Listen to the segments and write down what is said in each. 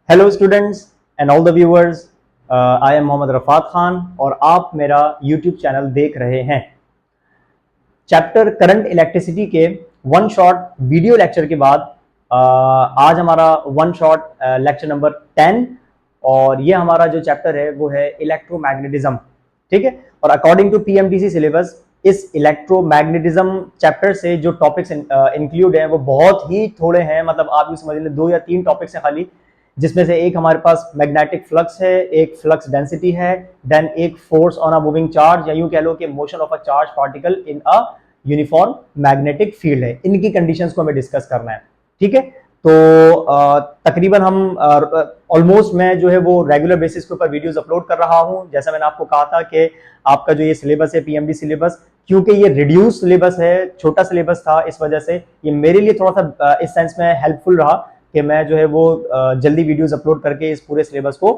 Hello students and all the viewers, I am Mohammad Rafat Khan और आप मेरा यूट्यूब चैनल देख रहे हैं। चैप्टर करंट इलेक्ट्रिसिटी के वन शॉट वीडियो लेक्चर के बाद आज हमारा वन शॉट लेक्चर नंबर 10 और ये हमारा जो चैप्टर है वो है इलेक्ट्रोमैग्नेटिज्म। ठीक है, और अकॉर्डिंग टू पीएमटीसी सिलेबस इस इलेक्ट्रोमैग्नेटिज्म चैप्टर से जो टॉपिक्स इंक्लूड हैं वो बहुत ही थोड़े हैं। मतलब आप ये समझ लें 2 या 3 टॉपिक्स हैं खाली, जिसमें से एक हमारे पास मैग्नेटिक फ्लक्स है, एक फ्लक्स डेंसिटी है, देन एक force on a moving charge या यूं कह लो कि motion of a charge particle in a uniform magnetic field है। इनकी कंडीशंस को हमें डिस्कस करना है। ठीक है, तो तकरीबन हम ऑलमोस्ट मैं जो है वो रेगुलर बेसिस के ऊपर वीडियोस अपलोड कर रहा हूं। जैसा मैंने आपको कहा था कि आपका जो ये सिलेबस है पीएमडी सिलेबस, क्योंकि ये रिड्यूस सिलेबस है, छोटा सिलेबस था, इस वजह से ये मेरे लिए थोड़ा सा इस सेंस में हेल्पफुल रहा कि मैं जो है वो जल्दी वीडियोस अपलोड करके इस पूरे सिलेबस को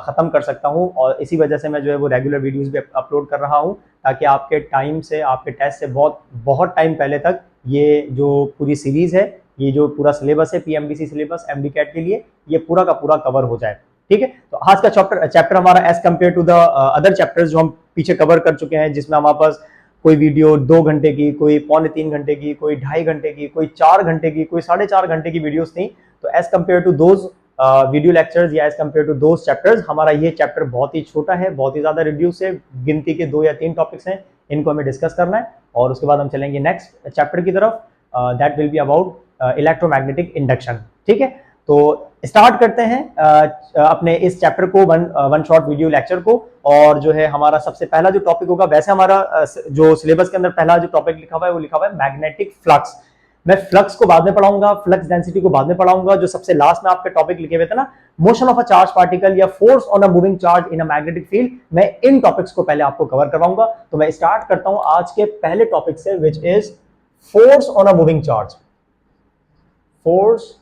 खत्म कर सकता हूं। और इसी वजह से मैं जो है वो रेगुलर वीडियोस भी अपलोड कर रहा हूं, ताकि आपके टाइम से, आपके टेस्ट से बहुत टाइम पहले तक ये जो पूरी सीरीज है, ये जो पूरा सिलेबस है पीएमडीसी सिलेबस एमडी कैट के लिए, ये पूरा का पूरा कवर हो जाए। ठीक है, तो आज का चैप्टर हमारा as compare to the other chapters जो हम पीछे कवर कर चुके हैं, जिसमें हमारे पास कोई वीडियो 2 घंटे की, कोई 2.25 घंटे की, कोई 2.5 घंटे की, कोई 4 घंटे की, कोई 4.5 घंटे की वीडियोस थी। तो as compare to those video lectures या as compare to those chapters, हमारा ये चैप्टर बहुत ही छोटा है, बहुत ही ज्यादा रिड्यूस है। गिनती के 2 या 3 टॉपिक्स हैं, इनको हमें डिस्कस करना है और उसके बाद हम चलेंगे नेक्स्ट चैप्टर की तरफ। That will be about electromagnetic induction. ठीक है, तो स्टार्ट करते हैं अपने इस चैप्टर को, वन शॉट वीडियो लेक्चर को। और जो है हमारा सबसे पहला जो टॉपिक होगा, वैसे हमारा जो सिलेबस के अंदर पहला जो टॉपिक लिखा हुआ है वो लिखा हुआ है मैग्नेटिक फ्लक्स। मैं फ्लक्स को बाद में पढ़ाऊंगा, फ्लक्स डेंसिटी को बाद में पढ़ाऊंगा। जो सबसे लास्ट में आपके टॉपिक लिखे हुए थे ना, motion of a charge particle या force on a moving charge in a magnetic field, मैं इन टॉपिक्स को पहले आपको कवर करवाऊंगा। तो मैं स्टार्ट करता हूं आज के पहले टॉपिक से, which is force on a moving charge. Force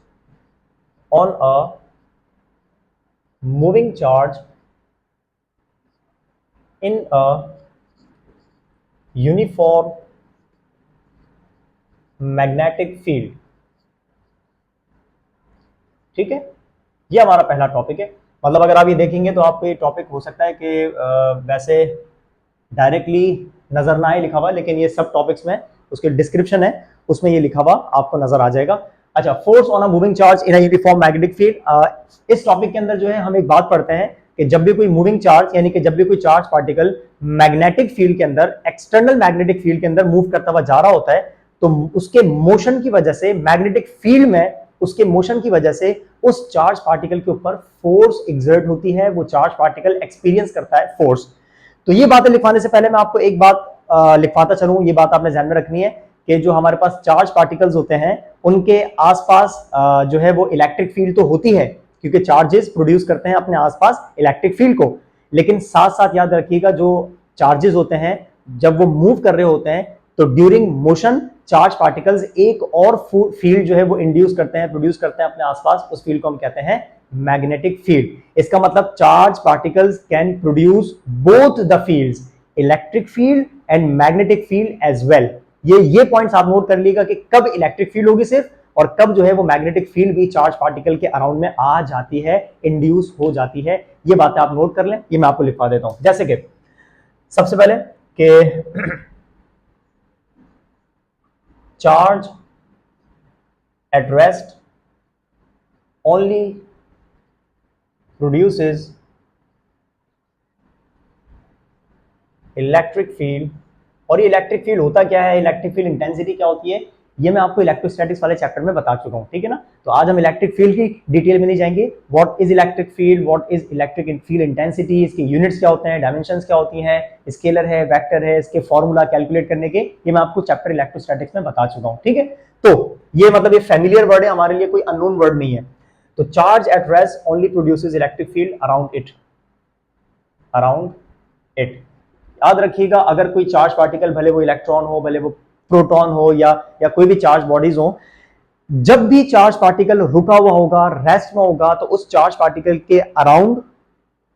on a moving charge in a uniform magnetic field। ठीक है, ये हमारा पहला टॉपिक है। मतलब अगर आप ये देखेंगे तो आपको ये टॉपिक हो सकता है कि वैसे डायरेक्टली नजर ना आए लिखा हुआ, लेकिन ये सब टॉपिक्स में उसके डिस्क्रिप्शन है, उसमें ये लिखा हुआ आपको नजर आ जाएगा। अच्छा, force on a moving charge in a uniform magnetic field. इस टॉपिक के अंदर जो है हम एक बात पढ़ते हैं कि जब भी कोई मूविंग चार्ज, यानी कि जब भी कोई चार्ज पार्टिकल मैग्नेटिक फील्ड के अंदर, एक्सटर्नल मैग्नेटिक फील्ड के अंदर मूव करता हुआ जा रहा होता है, तो उसके मोशन की वजह से, मैग्नेटिक फील्ड में उसके मोशन की वजह से उस चार्ज पार्टिकल के ऊपर फोर्स एग्जर्ट होती है, वो चार्ज पार्टिकल एक्सपीरियंस करता है फोर्स। तो ये बातें लिखवाने से पहले मैं आपको एक बात लिखवाता चलूं, ये बात आपने ध्यान में रखनी है कि जो हमारे पास चार्ज पार्टिकल्स होते हैं उनके आसपास जो है वो इलेक्ट्रिक फील्ड तो होती है, क्योंकि चार्जेस प्रोड्यूस करते हैं अपने आसपास इलेक्ट्रिक फील्ड को। लेकिन साथ साथ याद रखिएगा, जो चार्जेस होते हैं जब वो मूव कर रहे होते हैं तो ड्यूरिंग मोशन चार्ज पार्टिकल्स एक और फील्ड जो है वो इंड्यूस करते हैं, प्रोड्यूस करते हैं अपने आसपास। उस फील्ड को हम कहते हैं मैग्नेटिक फील्ड। इसका मतलब charge particles can produce both the fields, electric field and magnetic field as well. ये पॉइंट्स आप नोट कर लीजिएगा कि कब इलेक्ट्रिक फील्ड होगी सिर्फ, और कब जो है वो मैग्नेटिक फील्ड भी चार्ज पार्टिकल के अराउंड में आ जाती है, इंड्यूस हो जाती है। ये बातें आप नोट कर लें, ये मैं आपको लिखवा देता हूं। जैसे कि सबसे पहले कि charge at rest only produces electric field. और ये इलेक्ट्रिक फील्ड होता क्या है, इलेक्ट्रिक फील्ड इंटेंसिटी क्या होती है, ये मैं आपको इलेक्ट्रोस्टैटिक्स वाले चैप्टर में बता चुका हूं। ठीक है ना, तो आज हम इलेक्ट्रिक फील्ड की डिटेल में नहीं जाएंगे। What is electric field, what is electric field intensity, इसके यूनिट्स क्या होते हैं, डायमेंशंस क्या होती हैं, स्केलर है, वेक्टर है, इसके फॉर्मूला कैलकुलेट करने के, ये मैं आपको चैप्टर इलेक्ट्रोस्टैटिक्स में बता चुका हूं। ठीक है, तो ये मतलब ये फैमिलियर वर्ड है हमारे लिए, कोई अननोन वर्ड नहीं है। तो charge at rest only produces electric field around it. याद रखिएगा, अगर कोई चार्ज पार्टिकल, भले वो इलेक्ट्रॉन हो, भले वो प्रोटॉन हो, या कोई भी चार्ज बॉडीज हो, जब भी चार्ज पार्टिकल रुका हुआ होगा, रेस्ट में होगा, तो उस चार्ज पार्टिकल के अराउंड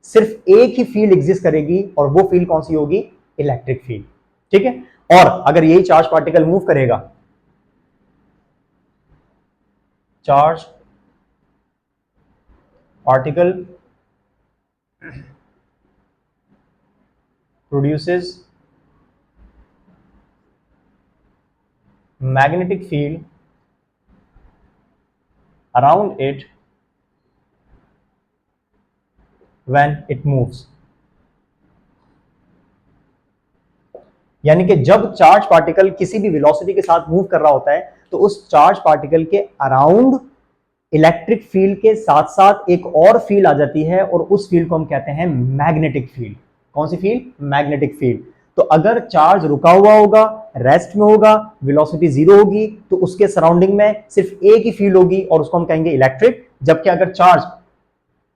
सिर्फ एक ही फील्ड एग्जिस्ट करेगी, और वो फील्ड कौन सी होगी, इलेक्ट्रिक फील्ड। ठीक है, और अगर यही चार्ज पार्टिकल मूव करेगा, charge particle produces magnetic field around it when it moves। यानी कि जब चार्ज पार्टिकल किसी भी वेलोसिटी के साथ मूव कर रहा होता है तो उस चार्ज पार्टिकल के अराउंड इलेक्ट्रिक फील्ड के साथ साथ एक और फील्ड आ जाती है और उस फील्ड को हम कहते हैं मैग्नेटिक फील्ड। कौन सी फील्ड? Magnetic field. तो अगर चार्ज रुका हुआ होगा, रेस्ट में होगा, वेलोसिटी जीरो होगी, तो उसके सराउंडिंग में सिर्फ एक ही फील्ड होगी और उसको हम कहेंगे इलेक्ट्रिक। जबकि अगर चार्ज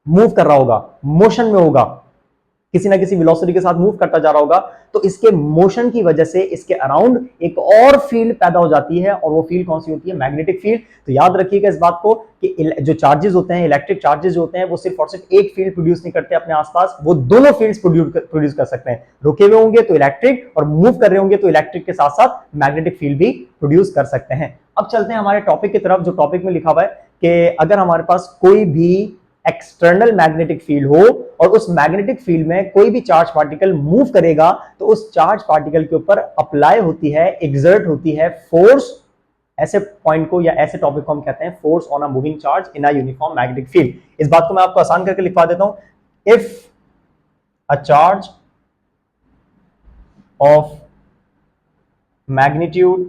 मूव कर रहा होगा, मोशन में होगा, किसी ना किसी वेलोसिटी के साथ मूव करता जा रहा होगा, तो इसके मोशन की वजह से इसके अराउंड एक और फील्ड पैदा हो जाती है और वो फील्ड कौन सी होती है? Magnetic field. तो याद रखिएगा इस बात को कि जो चार्जेस होते हैं, इलेक्ट्रिक चार्जेस जो होते हैं, वो सिर्फ और सिर्फ एक फील्ड प्रोड्यूस नहीं करते अपने आसपास, वो दोनों फील्ड्स प्रोड्यूस कर सकते हैं। रुके हुए होंगे तो इलेक्ट्रिक, और मूव कर रहे होंगे तो इलेक्ट्रिक के साथ साथ मैग्नेटिक फील्ड भी प्रोड्यूस कर सकते हैं। अब चलते हैं हमारे टॉपिक की तरफ। जो टॉपिक में लिखा हुआ है कि अगर हमारे पास कोई भी एक्सटर्नल मैग्नेटिक फील्ड हो और उस मैग्नेटिक फील्ड में कोई भी चार्ज पार्टिकल मूव करेगा तो उस चार्ज पार्टिकल के ऊपर अप्लाई होती है, एक्सर्ट होती है फोर्स। ऐसे पॉइंट को या ऐसे टॉपिक को हम कहते हैं force on a moving charge in a uniform magnetic field. इस बात को मैं आपको आसान करके लिखवा देता हूं। If a charge of magnitude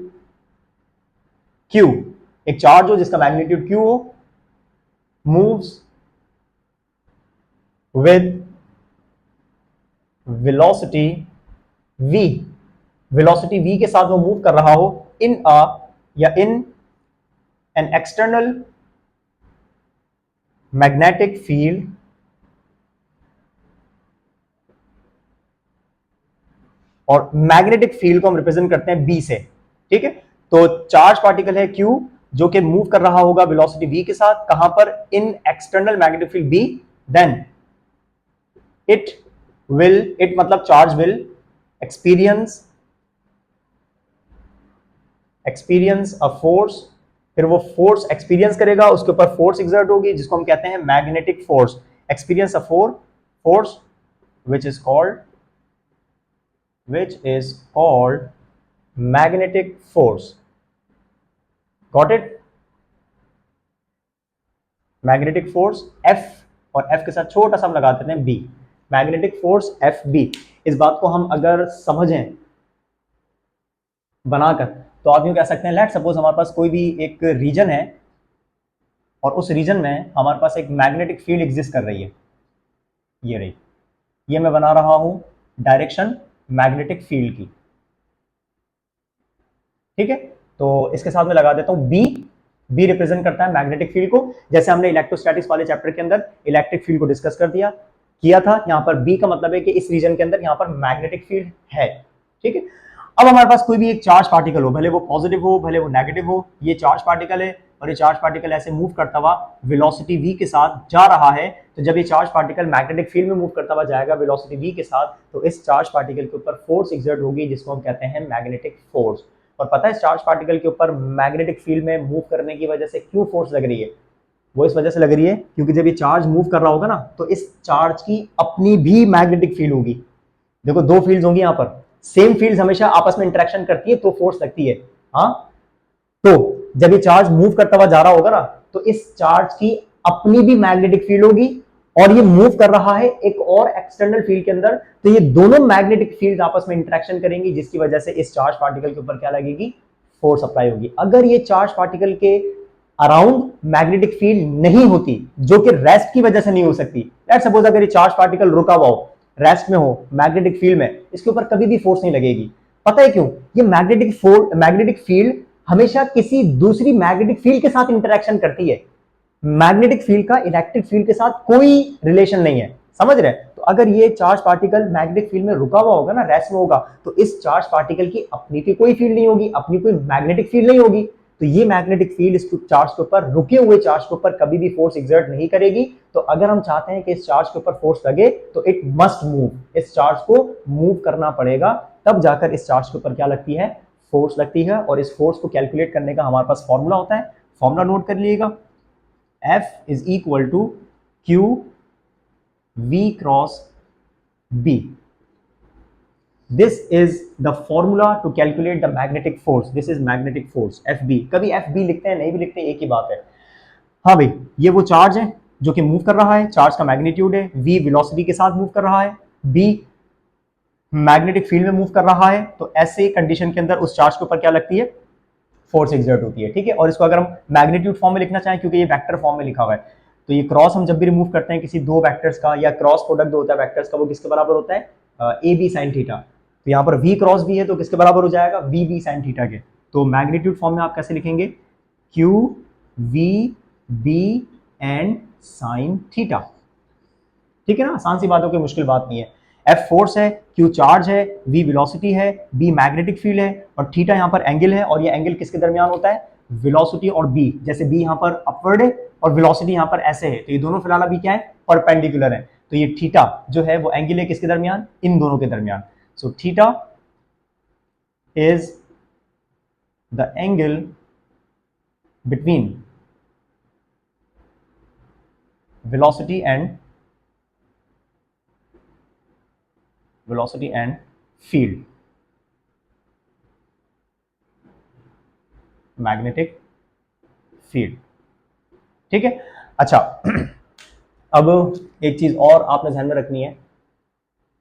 Q, एक चार्ज हो जिसका मैग्नीट्यूड Q हो, moves with velocity v, velocity v के साथ वो मूव कर रहा हो in a या in an external magnetic field और मैग्नेटिक फील्ड को हम रिप्रेजेंट करते हैं B से। ठीक है, तो चार्ज पार्टिकल है Q जो कि मूव कर रहा होगा वेलोसिटी v के साथ, कहां पर? In external magnetic field B, then it मतलब charge will experience a force, फिर वो फोर्स एक्सपीरियंस करेगा, उसके ऊपर फोर्स एक्सर्ट होगी जिसको हम कहते हैं magnetic force. Experience a force which is called magnetic force। Got it? Magnetic force F, और F के साथ छोटा सा हम लगा देते हैं B, मैग्नेटिक फोर्स FB। इस बात को हम अगर समझें बनाकर तो आप यूं कह सकते हैं, लेट सपोज हमारे पास कोई भी एक रीजन है और उस रीजन में हमारे पास एक मैग्नेटिक फील्ड एग्जिस्ट कर रही है। ये रही, ये मैं बना रहा हूं डायरेक्शन मैग्नेटिक फील्ड की। ठीक है, तो इसके साथ मैं लगा देता हूं बी रिप्रेजेंट करता है मैग्नेटिक फील्ड को। जैसे हमने इलेक्ट्रोस्टैटिक्स वाले चैप्टर के अंदर इलेक्ट्रिक फील्ड को डिस्कस किया था। यहां पर बी का मतलब है कि इस रीजन के अंदर यहां पर मैग्नेटिक फील्ड है। ठीक है, अब हमारे पास कोई भी एक चार्ज पार्टिकल हो, भले वो पॉजिटिव हो भले वो नेगेटिव हो, ये चार्ज पार्टिकल है और ये चार्ज पार्टिकल ऐसे मूव करता हुआ वेलोसिटी v के साथ जा रहा है। तो जब ये चार्ज पार्टिकल मैग्नेटिक फील्ड में मूव करता हुआ जाएगा वेलोसिटी v के साथ, तो इस चार्ज पार्टिकल के ऊपर फोर्स एक्सर्ट होगी जिसको हम कहते हैं मैग्नेटिक फोर्स। और पता है इस चार्ज पार्टिकल के ऊपर मैग्नेटिक फील्ड में मूव करने की वजह से क्यों फोर्स लग रही है? वो इस वजह से लग रही है क्योंकि जब ये चार्ज मूव कर रहा होगा ना, तो इस चार्ज की अपनी भी मैग्नेटिक फील्ड होगी। देखो दो फील्ड्स होंगी यहां पर, सेम फील्ड्स हमेशा आपस में इंटरेक्शन करती है तो फोर्स लगती है। हाँ, तो जब ये चार्ज मूव करता हुआ जा रहा होगा ना, तो इस चार्ज की अपनी भी मैग्नेटिक फील्ड होगी और ये मूव कर रहा है एक और एक्सटर्नल फील्ड के अंदर, तो ये दोनों मैग्नेटिक फील्ड आपस में इंटरेक्शन करेंगी जिसकी वजह से इस चार्ज पार्टिकल के ऊपर क्या लगेगी? फोर्स अप्लाई होगी। अगर ये चार्ज पार्टिकल के अराउंड मैग्नेटिक फील्ड नहीं होती, जो कि रेस्ट की वजह से नहीं हो सकती, लेट्स सपोज अगर ये चार्ज पार्टिकल रुका हुआ हो, रेस्ट में हो, मैग्नेटिक फील्ड में, इसके ऊपर कभी भी फोर्स नहीं लगेगी। पता है क्यों? ये मैग्नेटिक फील्ड हमेशा किसी दूसरी मैग्नेटिक फील्ड के साथ इंटरेक्शन करती है। मैग्नेटिक फील्ड का इलेक्ट्रिक फील्ड के साथ कोई रिलेशन नहीं है, समझ रहे? तो अगर ये चार्ज पार्टिकल मैग्नेटिक फील्ड में रुका हुआ होगा ना, रेस्ट में होगा, तो इस चार्ज पार्टिकल की अपनी की कोई फील्ड नहीं होगी, अपनी कोई मैग्नेटिक फील्ड नहीं होगी। तो ये मैग्नेटिक फील्ड इस चार्ज के ऊपर, रुके हुए चार्ज के ऊपर कभी भी फोर्स एक्सर्ट नहीं करेगी। तो अगर हम चाहते हैं कि इस चार्ज के ऊपर फोर्स लगे तो इट मस्ट मूव, इस चार्ज को मूव करना पड़ेगा, तब जाकर इस चार्ज के ऊपर क्या लगती है? फोर्स लगती है। और इस फोर्स को कैलकुलेट करने का हमारे पास फॉर्मूला होता है, फॉर्मूला नोट कर लीजिएगा। F is equal to Q V cross B. This is the formula to calculate the magnetic force. This is magnetic force FB. कभी FB लिखते हैं, नहीं भी लिखते हैं, एक ही बात है। हाँ भाई, ये वो चार्ज है जो कि मूव कर रहा है, चार्ज का मैग्नीट्यूड है, V वेलोसिटी के साथ मूव कर रहा है, B मैग्नेटिक फील्ड में मूव कर रहा है। तो ऐसे कंडीशन के अंदर उस चार्ज के ऊपर क्या लगती है, फोर्स एक्सर्ट होती है, ठीक है। और इसको अगर हम मैग्नीट्यूड फॉर्म में लिखना चाहें, क्योंकि ये वेक्टर फॉर्म में लिखा हुआ है, तो ये क्रॉस हम जब भी रिमूव करते हैं किसी दो वेक्टर्स का, या क्रॉस प्रोडक्ट होता है वेक्टर्स का, वो किसके बराबर होता है, ए बी साइन थीटा। तो यहाँ पर V क्रॉस B है तो किसके बराबर हो जाएगा, वी बी साइन थीटा के। तो मैग्नीट्यूड फॉर्म में आप कैसे लिखेंगे, Q V B and sine theta, ठीक है ना। आसान सी बात हो, कोई मुश्किल बात नहीं है। F फोर्स है, Q चार्ज है, V वेलोसिटी है, B मैग्नेटिक फील्ड है, और थीटा यहाँ पर एंगल है। और ये एंगल किसके दरमियान होता है, वेलोसिटी और B। जैसे B यहाँ पर अपवर्ड है और वेलोसिटी यहाँ पर ऐसे है, तो ये दोनों फिलहाल अभी क्या है, परपेंडिकुलर है। तो ये थीटा जो है वो एंगल है किसके दरमियान, इन दोनों के दरमियान। So theta is the angle between velocity and field, magnetic field, ठीक है। अच्छा अब एक चीज और आपने ध्यान में रखनी है,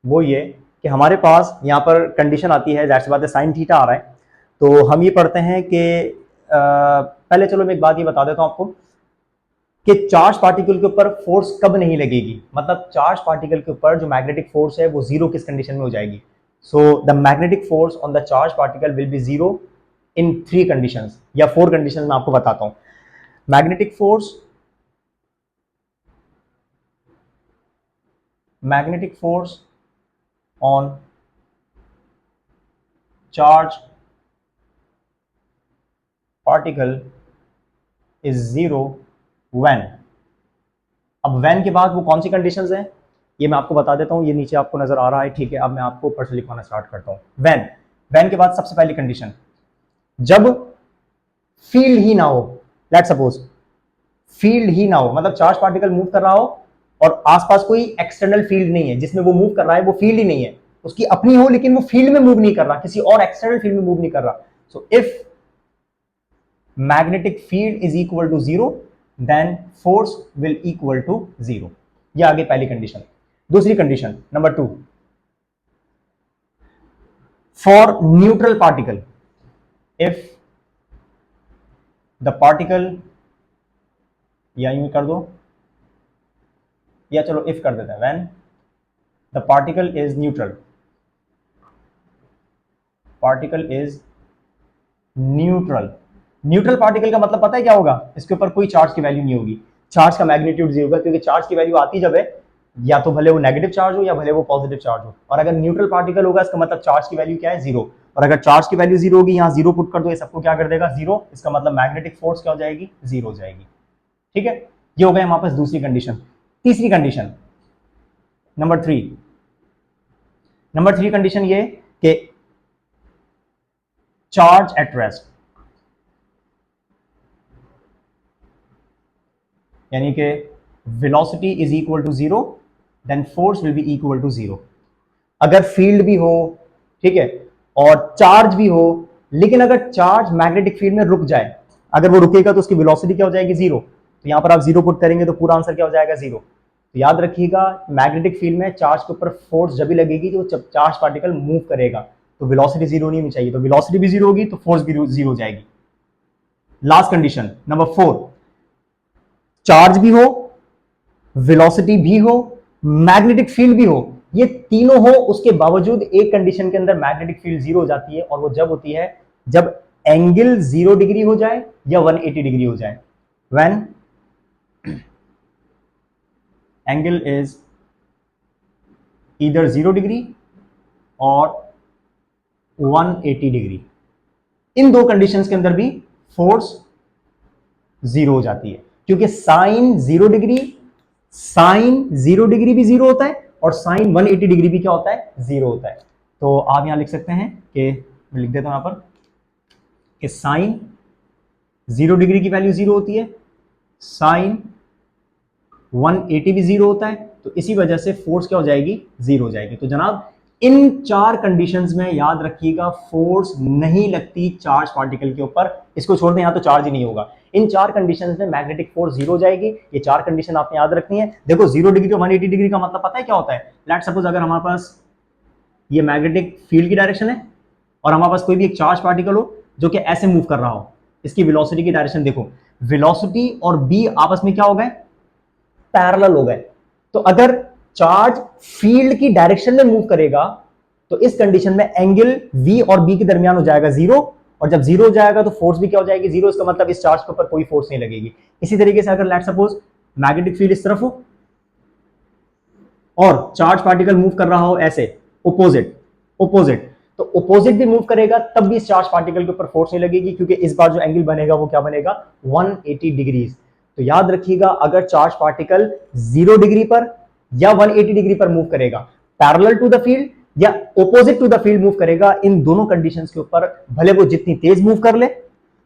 वो ये कि हमारे पास यहाँ पर कंडीशन आती है, जाहिर सी बात है साइन थीटा आ रहा है, तो हम ये पढ़ते हैं कि पहले चलो मैं एक बात ये बता देता हूँ आपको कि चार्ज पार्टिकल के ऊपर फोर्स कब नहीं लगेगी, मतलब चार्ज पार्टिकल के ऊपर जो मैग्नेटिक फोर्स है वो जीरो किस कंडीशन में हो जाएगी। So the magnetic force on the charge particle will be zero in 3 conditions, या 4 कंडीशंस मैं आपको बताता हूं। Magnetic force on charge particle is zero when. अब व्हेन के बाद वो कौन सी कंडीशंस हैं, ये मैं आपको बता देता हूं, ये नीचे आपको नजर आ रहा है, ठीक है। अब मैं आपको ऊपर से लिखवाना स्टार्ट करता हूं। व्हेन के बाद सबसे पहली कंडीशन, जब फील्ड ही ना हो, लेट्स सपोज फील्ड ही ना हो, मतलब चार्ज पार्टिकल मूव कर रहा हो और आसपास कोई एक्सटर्नल फील्ड नहीं है जिसमें वो मूव कर रहा है, वो फील्ड ही नहीं है, उसकी अपनी हो लेकिन वो फील्ड में मूव नहीं कर रहा, किसी और एक्सटर्नल फील्ड में मूव नहीं कर रहा। So if magnetic field is equal to zero, then force will equal to zero. ये आगे पहली कंडीशन। दूसरी condition number 2, for neutral particle, if the particle, या यूं कर दो, या चलो इफ कर देते हैं, when the particle is neutral, neutral particle का मतलब पता है क्या होगा, इसके ऊपर कोई चार्ज की वैल्यू नहीं होगी, चार्ज का मैग्नीट्यूड जीरो होगा, क्योंकि चार्ज की वैल्यू आती जब है या तो भले वो नेगेटिव चार्ज हो या भले वो पॉजिटिव चार्ज हो। और अगर न्यूट्रल पार्टिकल होगा इसका मतलब चार्ज की वैल्यू क्या है, जीरो। और अगर चार्ज की वैल्यू जीरो होगी, यहाँ जीरो पुट कर दो, ये सबको क्या कर देगा, जीरो। इसका मतलब मैग्नेटिक फोर्स क्या हो जाएगी, जीरो हो जाएगी, ठीक है। ये हो गया हमारे पास दूसरी कंडीशन। तीसरी कंडीशन नंबर 3 कंडीशन ये कि चार्ज एट रेस्ट, यानी कि velocity is equal to zero, then force will be equal to zero. अगर फील्ड भी हो, ठीक है, और चार्ज भी हो, लेकिन अगर चार्ज मैग्नेटिक फील्ड में रुक जाए, अगर वो रुकेगा तो उसकी वेलोसिटी क्या हो जाएगी, जीरो। तो यहां पर आप जीरो पुट करेंगे तो पूरा आंसर क्या हो जाएगा, जीरो। तो याद रखिएगा, मैग्नेटिक फील्ड में चार्ज के ऊपर फोर्स जब भी लगेगी तो जब चार्ज पार्टिकल मूव करेगा, तो वेलोसिटी जीरो नहीं होनी चाहिए, तो वेलोसिटी भी जीरो होगी तो फोर्स भी जीरो हो जाएगी। लास्ट कंडीशन नंबर 4, चार्ज भी हो, वेलोसिटी भी हो, मैग्नेटिक फील्ड भी हो, ये तीनों हो, उसके बावजूद एक कंडीशन के अंदर मैग्नेटिक फील्ड जीरो हो जाती है, और वो जब होती है जब एंगल 0 डिग्री हो जाए या 180 डिग्री हो जाए। When angle is either 0 degree और 180 डिग्री, इन दो कंडीशंस के अंदर भी फोर्स जीरो हो जाती है, क्योंकि साइन 0 डिग्री भी जीरो होता है और साइन 180 डिग्री भी क्या होता है, जीरो होता है। तो आप यहां लिख सकते हैं कि, मैं लिख देता हूं यहां पर कि साइन 0 डिग्री की वैल्यू जीरो होती है, साइन 180 भी जीरो होता है, तो इसी वजह से फोर्स क्या हो जाएगी, जीरो हो जाएगी। तो जनाब इन चार कंडीशंस में याद रखिएगा फोर्स नहीं लगती चार्ज पार्टिकल के ऊपर। इसको छोड़ दें, यहां तो चार्ज ही नहीं होगा। इन चार कंडीशंस में मैग्नेटिक फोर्स जीरो हो जाएगी। ये चार कंडीशन आपने याद रखनी है। देखो 0 डिग्री और 180 डिग्री का मतलब पता है क्या होता है? लेट्स सपोज अगर हमारे पास ये मैग्नेटिक फील्ड की डायरेक्शन है और हमारे पास कोई भी एक चार्ज पार्टिकल हो जो कि ऐसे मूव कर रहा हो, इसकी वेलोसिटी की डायरेक्शन देखो, वेलोसिटी और बी आपस में क्या हो गए, पैरेलल हो गए। तो अगर चार्ज फील्ड की डायरेक्शन में मूव करेगा तो इस कंडीशन में एंगल वी और बी के दरमियान हो जाएगा जीरो, और जब जीरो हो जाएगा तो फोर्स भी क्या हो जाएगी, जीरो। इसका मतलब इस चार्ज के ऊपर कोई फोर्स नहीं लगेगी। इसी तरीके से अगर लेट्स सपोज मैग्नेटिक फील्ड इस तरफ हो और चार्ज पार्टिकल मूव कर रहा हो ऐसे ओपोजिट ओपोजिट, तो ओपोजिट भी मूव करेगा तब भी इस चार्ज पार्टिकल के ऊपर फोर्स नहीं लगेगी, क्योंकि इस बार जो एंगल बनेगा वो क्या बनेगा, 180 डिग्रीज। तो याद रखिएगा अगर चार्ज पार्टिकल 0 डिग्री पर या 180 डिग्री पर मूव करेगा, पैरेलल टू द फील्ड या opposite to the field move करेगा, इन दोनों कंडीशंस के ऊपर भले वो जितनी तेज मूव कर ले,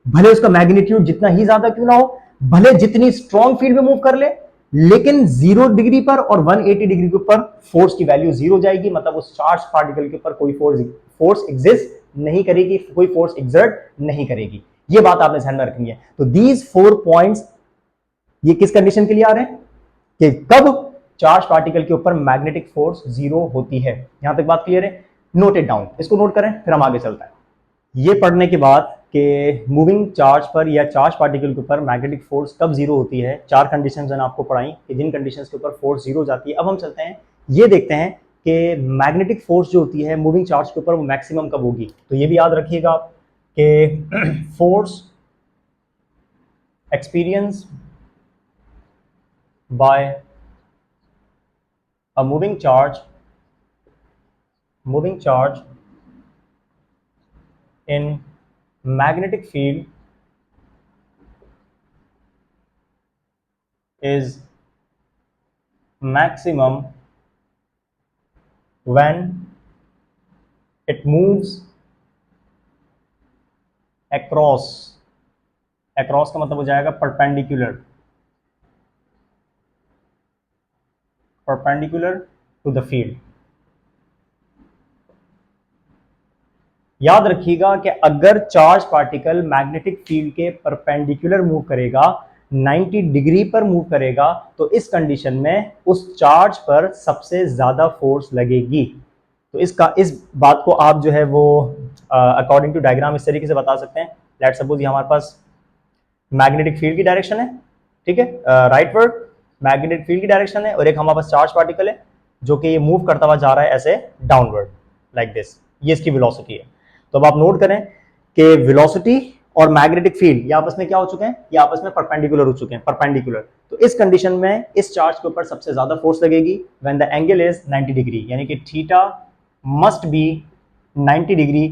भले उसका मैग्नीट्यूड जितना ही ज्यादा क्यों ना हो, भले जितनी स्ट्रॉन्ग फील्ड में मूव कर ले, लेकिन 0 डिग्री पर और 180 डिग्री के ऊपर फोर्स की वैल्यू जीरो जाएगी। मतलब उस चार्ज पार्टिकल के ऊपर कोई फोर्स एग्जिस्ट नहीं करेगी, कोई फोर्स एग्जर्ट नहीं करेगी। ये बात आपने ध्यान में रखनी है। तो दीज 4 पॉइंट्स ये किस कंडीशन के लिए आ रहे हैं कि कब चार्ज पार्टिकल के ऊपर मैग्नेटिक फोर्स जीरो होती है। यहां तक बात क्लियर है? नोट इट डाउन, इसको नोट करें फिर हम आगे चलते हैं। ये पढ़ने के बाद कि मूविंग चार्ज पर या चार्ज पार्टिकल के ऊपर मैग्नेटिक फोर्स कब जीरो होती है, चार कंडीशंस मैंने आपको पढ़ाई कि जिन कंडीशंस के ऊपर फोर्स जीरो हो जाती है। अब हम चलते हैं, ये देखते हैं कि मैग्नेटिक फोर्स जो होती है मूविंग चार्ज के ऊपर वो मैक्सिमम कब होगी। तो ये भी याद रखिएगा आप कि force experience bye a moving charge in magnetic field is maximum when it moves across का मतलब हो जाएगा perpendicular to the field। याद रखिएगा कि अगर चार्ज पार्टिकल मैग्नेटिक फील्ड के परपेंडिकुलर मूव करेगा, 90 डिग्री पर मूव करेगा, तो इस कंडीशन में उस चार्ज पर सबसे ज्यादा फोर्स लगेगी। तो इस बात को आप जो है वो अकॉर्डिंग टू डायग्राम इस तरीके से बता सकते हैं। लेट्स सपोज ये हमारे पास मैग्नेटिक फील्ड की डायरेक्शन है, ठीक है, राइटवर्ड मैग्नेटिक फील्ड की डायरेक्शन है, और एक हमारे पास चार्ज पार्टिकल है जो कि ये मूव करता हुआ जा रहा है ऐसे डाउनवर्ड लाइक दिस। ये इसकी वेलोसिटी है। तो अब आप नोट करें कि वेलोसिटी और मैग्नेटिक फील्ड ये आपस में क्या हो चुके हैं, ये आपस में परपेंडिकुलर हो चुके हैं, परपेंडिकुलर। तो इस कंडीशन में इस चार्ज के ऊपर सबसे ज्यादा फोर्स लगेगी when the angle is 90 degree, यानी कि theta must be 90 degree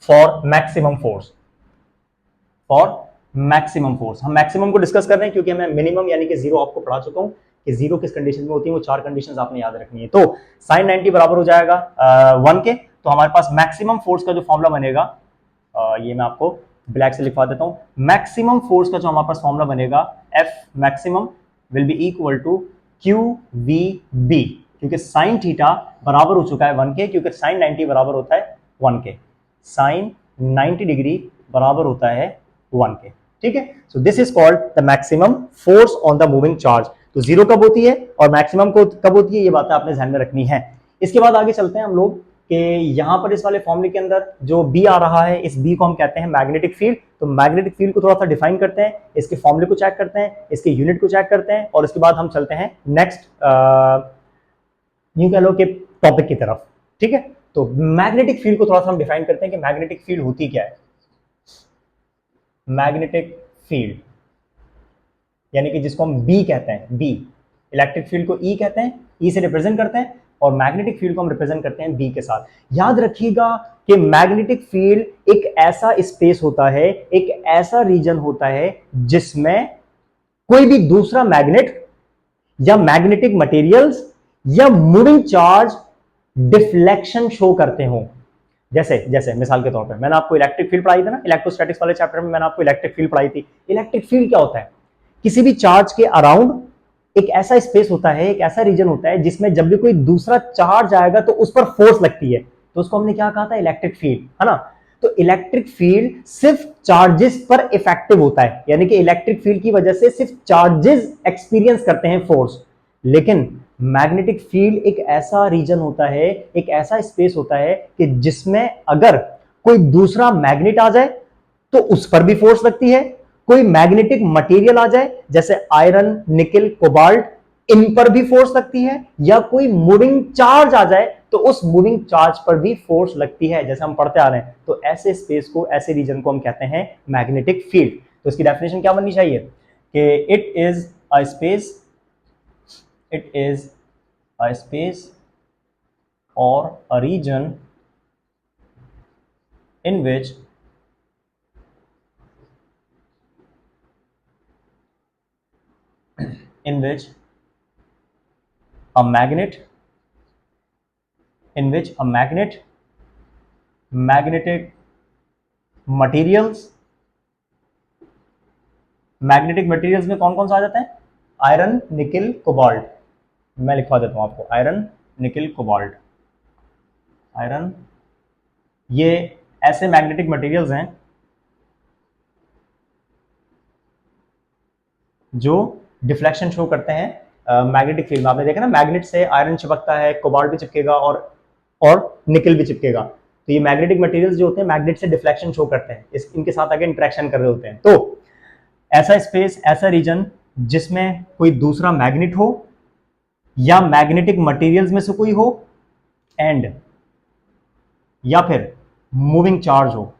for maximum force. Maximum force हम मैक्सिमम को डिस्कस कर रहे हैं क्योंकि मैं मिनिमम यानी कि जीरो आपको पढ़ा चुका हूं कि जीरो किस कंडीशन में होती है। वो चार कंडीशंस आपने याद रखनी है। तो sin 90 बराबर हो जाएगा 1 के। तो हमारे पास मैक्सिमम फोर्स का जो फॉर्मूला बनेगा, ये मैं आपको ब्लैक से लिखवा देता हूं। मैक्सिमम फोर्स का जो हमारे पास फॉर्मूला बनेगा, F maximum will be equal to QVB, क्योंकि sin थीटा बराबर हो चुका है 1 के, क्योंकि sin 90 बराबर होता है 1 के। sin 90 डिग्री बराबर होता है 1 के, ठीक है। सो this is called the maximum force on the moving charge. तो जीरो कब होती है और मैक्सिमम कब होती है, ये बातें आपने ध्यान में रखनी है। इसके बाद आगे चलते हैं हम लोग कि यहां पर इस वाले फॉर्मूले के अंदर जो बी आ रहा है, इस बी को हम कहते हैं मैग्नेटिक फील्ड। तो मैग्नेटिक फील्ड को थोड़ा सा डिफाइन करते हैं, इसके फॉर्मूले को चेक करते हैं, इसके यूनिट को चेक करते हैं, और इसके बाद हम चलते हैं नेक्स्ट यूं कह लो कि टॉपिक की तरफ, ठीक है। तो मैग्नेटिक फील्ड को थोड़ा सा हम डिफाइन करते हैं कि मैग्नेटिक फील्ड होती क्या है। मैग्नेटिक फील्ड यानी कि जिसको हम बी कहते हैं, बी। इलेक्ट्रिक फील्ड को ई कहते हैं, ई से रिप्रेजेंट करते हैं, और मैग्नेटिक फील्ड को हम रिप्रेजेंट करते हैं बी के साथ। याद रखिएगा कि मैग्नेटिक फील्ड एक ऐसा स्पेस होता है, एक ऐसा रीजन होता है जिसमें कोई भी दूसरा मैग्नेट या मैग्नेटिक मटेरियल्स या मूविंग चार्ज डिफ्लेक्शन शो करते हो। जैसे मिसाल के तौर पर मैंने आपको इलेक्ट्रिक फील्ड पढ़ाई थी ना, इलेक्ट्रोस्टैटिक्स वाले चैप्टर में मैंने आपको इलेक्ट्रिक फील्ड पढ़ाई थी। इलेक्ट्रिक फील्ड क्या होता है? किसी भी चार्ज के अराउंड एक ऐसा स्पेस होता है, एक ऐसा रीजन होता है जिसमें जब भी कोई दूसरा चार्ज आएगा तो उस पर फोर्स लगती है, तो उसको हमने क्या कहा था, इलेक्ट्रिक फील्ड, है ना। तो इलेक्ट्रिक फील्ड सिर्फ चार्जेस पर इफेक्टिव होता है, यानी कि इलेक्ट्रिक फील्ड की वजह से सिर्फ चार्जेस एक्सपीरियंस करते हैं फोर्स। लेकिन मैग्नेटिक फील्ड एक ऐसा रीजन होता है, एक ऐसा स्पेस होता है कि जिसमें अगर कोई दूसरा मैग्नेट आ जाए तो उस पर भी फोर्स लगती है, कोई मैग्नेटिक मटेरियल आ जाए जैसे आयरन, निकल, कोबाल्ट, इन पर भी फोर्स लगती है, या कोई मूविंग चार्ज आ जाए तो उस मूविंग चार्ज पर भी फोर्स लगती है, जैसे हम पढ़ते आ रहे हैं। तो ऐसे स्पेस को, ऐसे रीजन को हम कहते हैं मैग्नेटिक फील्ड। तो इसकी डेफिनेशन क्या बननी चाहिए कि it is a space, it is a space और a reason in which in which a magnet in which a magnetic materials, magnetic materials में कौन कौन सा आ जाता है, आयरन, निकल, कोबाल्ट। मैं लिखवा देता हूं आपको, आयरन, निकल, कोबाल्ट। आयरन, ये ऐसे मैग्नेटिक मटेरियल्स हैं जो डिफ्लेक्शन शो करते हैं मैग्नेटिक फील्ड में। आपने देखा ना, मैग्नेट से आयरन चिपकता है, कोबाल्ट भी चिपकेगा और निकल भी चिपकेगा। तो ये मैग्नेटिक मटेरियल्स जो होते हैं मैग्नेट से डिफ्लेक्शन शो करते हैं, इनके साथ आगे इंटरेक्शन कर रहे होते हैं। तो ऐसा स्पेस, ऐसा रीजन जिसमें कोई दूसरा मैग्नेट हो या मैग्नेटिक मटेरियल्स में से कोई हो, एंड या फिर मूविंग चार्ज हो,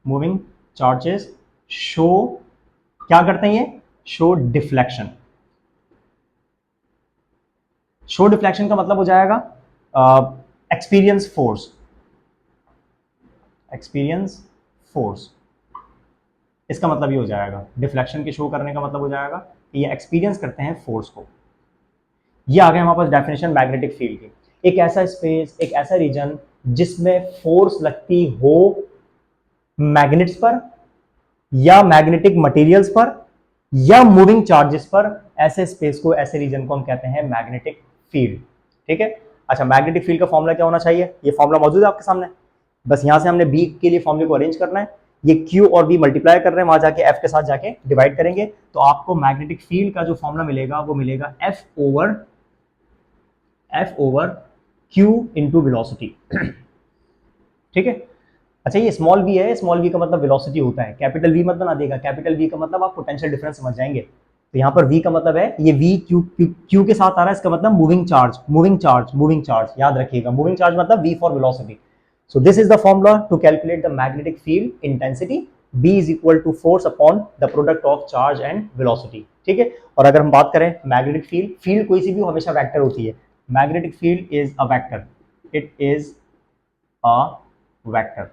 मूविंग चार्जेस शो क्या करते हैं, ये शो डिफ्लेक्शन। शो डिफ्लेक्शन का मतलब हो जाएगा एक्सपीरियंस फोर्स, एक्सपीरियंस फोर्स। इसका मतलब ये हो जाएगा, डिफ्लेक्शन के शो करने का मतलब हो जाएगा कि ये एक्सपीरियंस करते हैं फोर्स को। ये आ गया हमारे पास डेफिनेशन मैग्नेटिक फील्ड की। एक ऐसा स्पेस, एक ऐसा रीजन जिसमें फोर्स लगती हो मैग्नेट्स पर या मैग्नेटिक मटेरियल्स पर या मूविंग चार्जेस पर, ऐसे स्पेस को, ऐसे रीजन को हम कहते हैं मैग्नेटिक फील्ड। ठीक है। अच्छा, मैग्नेटिक फील्ड का फॉर्मूला क्या होना चाहिए, ये फॉर्मूला मौजूद है आपके सामने। बस यहां से हमने बी के लिए फॉर्मूले को अरेंज करना है। ये क्यू और बी मल्टीप्लाई कर रहे हैं, वहां जाके एफ के साथ जाके डिवाइड करेंगे, तो आपको मैग्नेटिक फील्ड का जो फॉर्मूला मिलेगा वो मिलेगा F over Q into velocity. ठीक है। अच्छा, ये स्मॉल वी है, स्मॉल वी का मतलब वेलोसिटी होता है, कैपिटल वी मत बना देगा, कैपिटल वी का मतलब आप पोटेंशियल डिफरेंस समझ जाएंगे। तो यहाँ पर वी का मतलब है, ये वी क्यू के साथ आ रहा है, इसका मतलब moving charge, moving charge, moving charge, याद रखिएगा, मूविंग चार्ज मतलब V for velocity. So this is the formula to calculate the magnetic field intensity, B is equal to force upon the product of charge and velocity. ठीक है। और अगर हम बात करें मैग्नेटिक फील्ड, फील्ड कोई सी भी हमेशा वेक्टर होती है, magnetic field is a vector, it is a vector.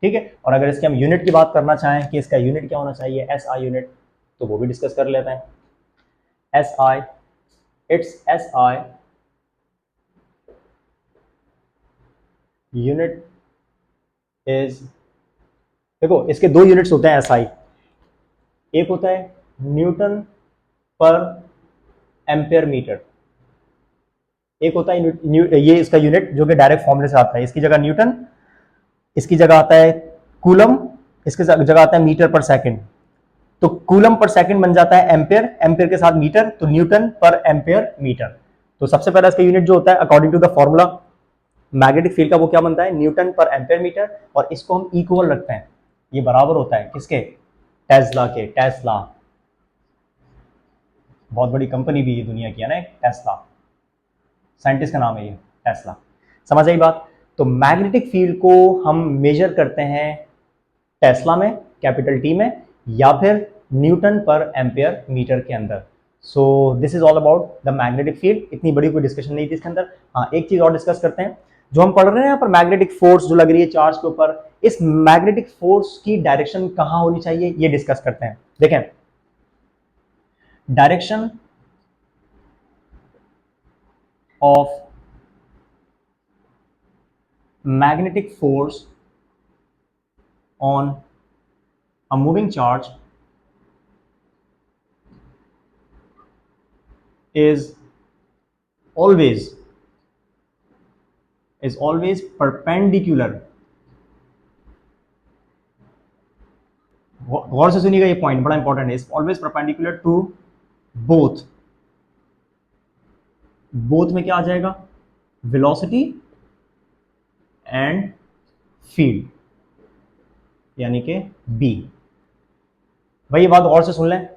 ठीक है। और अगर इसके हम यूनिट की बात करना चाहें कि इसका यूनिट क्या होना चाहिए, एस आई यूनिट, तो वो भी डिस्कस कर लेते हैं। S I, it's S I unit is, देखो इसके दो यूनिट्स होते हैं एस आई, एक होता है न्यूटन पर एम्पियर मीटर, एक होता है ये इसका यूनिट जो कि डायरेक्ट फॉर्मूले से आता है, इसकी जगह न्यूटन, इसकी जगह आता है कूलम, इसकी जगह आता है मीटर पर सेकंड। तो कूलम पर सेकंड बन जाता है एम्पियर, एम्पियर के साथ मीटर, तो न्यूटन पर एम्पियर मीटर। तो सबसे पहला इसका यूनिट जो होता है according to the formula magnetic field का, वो क्या बनता है, न्यूटन पर एम्पियर मीटर, और इसको हम इक्वल रखते हैं, ये बराबर होता है किसके, टेस्ला के। टेस्ला बहुत बड़ी कंपनी भी है दुनिया की, है ना, टेस्ला, साइंटिस्ट का नाम है ये, टेस्ला। समझ आई बात। तो मैग्नेटिक फील्ड को हम मेजर करते हैं टेस्ला में, कैपिटल टी में, या फिर न्यूटन पर एम्पियर मीटर के अंदर। सो this is all about the magnetic field. इतनी बड़ी कोई डिस्कशन नहीं थी इसके अंदर। हाँ, एक चीज और डिस्कस करते हैं, जो हम पढ़ रहे हैं यहाँ पर मैग्नेटिक फोर्स जो लग रही है चार्ज के ऊपर, इस मैग्नेटिक फोर्स की डायरेक्शन कहाँ होनी चाहिए, ये डिस्कस करते हैं। देखें, direction of magnetic force on a moving charge is always perpendicular, गौर से सुनिएगा, ये पॉइंट बड़ा इंपॉर्टेंट है, is always perpendicular to both, both में क्या आ जाएगा, वेलोसिटी एंड फील्ड, यानी कि बी। भाई ये बात और से सुन लें,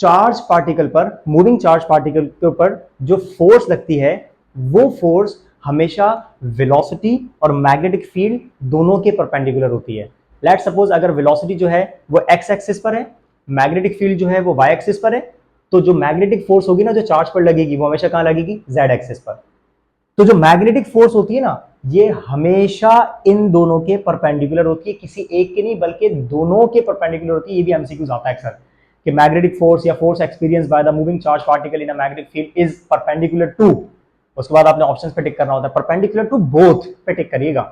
चार्ज पार्टिकल पर, मूविंग चार्ज पार्टिकल के ऊपर जो फोर्स लगती है वो फोर्स हमेशा वेलोसिटी और मैग्नेटिक फील्ड दोनों के परपेंडिकुलर होती है। लेट सपोज अगर वेलोसिटी जो है वो एक्स एक्सिस पर है, मैग्नेटिक फील्ड जो है वो वाई एक्सिस पर है, तो जो मैग्नेटिक फोर्स होगी ना जो चार्ज पर लगेगी वो हमेशा कहां लगेगी, जेड एक्सिस पर। तो जो मैग्नेटिक फोर्स होती है ना ये हमेशा इन दोनों के परपेंडिकुलर होती है, किसी एक के नहीं बल्कि दोनों के परपेंडिकुलर होती है। ये भी एमसीक्यूज आता है अक्सर कि मैग्नेटिक फोर्स या force experience by the moving charge particle in a magnetic field is perpendicular to, उसके बाद आपने ऑप्शंस पे टिक करना होता है, परपेंडिकुलर टू बोथ पे टिक करिएगा,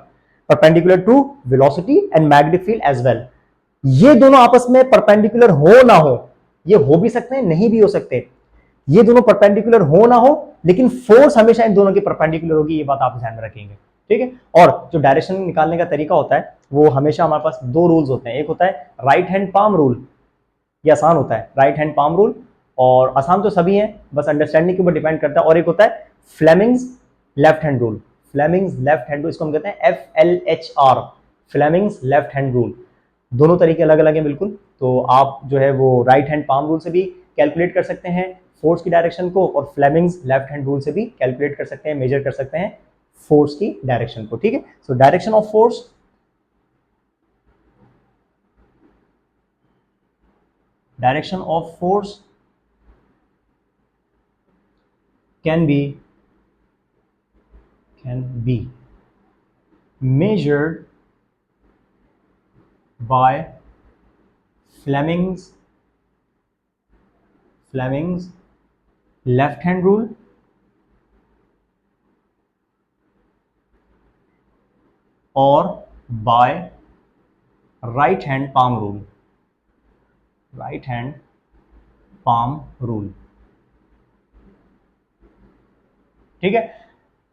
perpendicular to velocity and magnetic field as well. ये दोनों आपस में परपेंडिकुलर हो ना हो, ये हो भी सकते हैं नहीं भी हो सकते, ये दोनों परपेंडिकुलर हो ना हो लेकिन फोर्स हमेशा इन दोनों की परपेंडिकुलर होगी, ये बात आप ध्यान में रखेंगे, ठीक है। और जो डायरेक्शन निकालने का तरीका होता है वो हमेशा हमारे पास दो रूल्स होते हैं, एक होता है राइट हैंड पाम रूल, ये आसान होता है राइट हैंड पाम रूल, और आसान तो सभी हैं बस अंडरस्टैंडिंग के ऊपर डिपेंड करता है, और एक होता है Fleming's left hand rule, Fleming's left hand rule, इसको हम कहते हैं FLHR, Fleming's left hand rule. दोनों तरीके अलग अलग हैं बिल्कुल, तो आप जो है वो राइट हैंड पाम रूल से भी कैलकुलेट कर सकते हैं फोर्स की डायरेक्शन को, और फ्लेमिंग्स लेफ्ट हैंड रूल से भी कैलकुलेट कर सकते हैं, मेजर कर सकते हैं फोर्स की डायरेक्शन को, ठीक है। So direction of force, direction of force can be measured by Fleming's left hand rule or by right hand palm rule, right hand palm rule, ठीक है।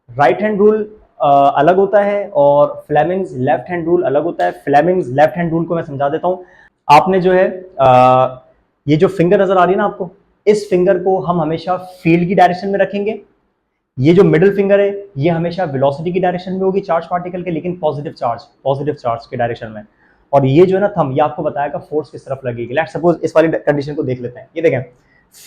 राइट हैंड रूल अलग होता है और फ्लेमिंग्स लेफ्ट हैंड रूल अलग होता है। Fleming's left hand rule को मैं समझा देता हूं, आपने जो है ये जो फिंगर नजर आ रही है ना आपको, इस फिंगर को हम हमेशा फील्ड की डायरेक्शन में रखेंगे, ये जो मिडिल फिंगर है ये हमेशा वेलोसिटी की डायरेक्शन में होगी चार्ज पार्टिकल के, लेकिन पॉजिटिव चार्ज के डायरेक्शन में, और ये जो है ना थंब, ये आपको बताएगा फोर्स किस तरफ लगेगी। लेट्स सपोज इस वाली कंडीशन को देख लेते हैं, ये देखें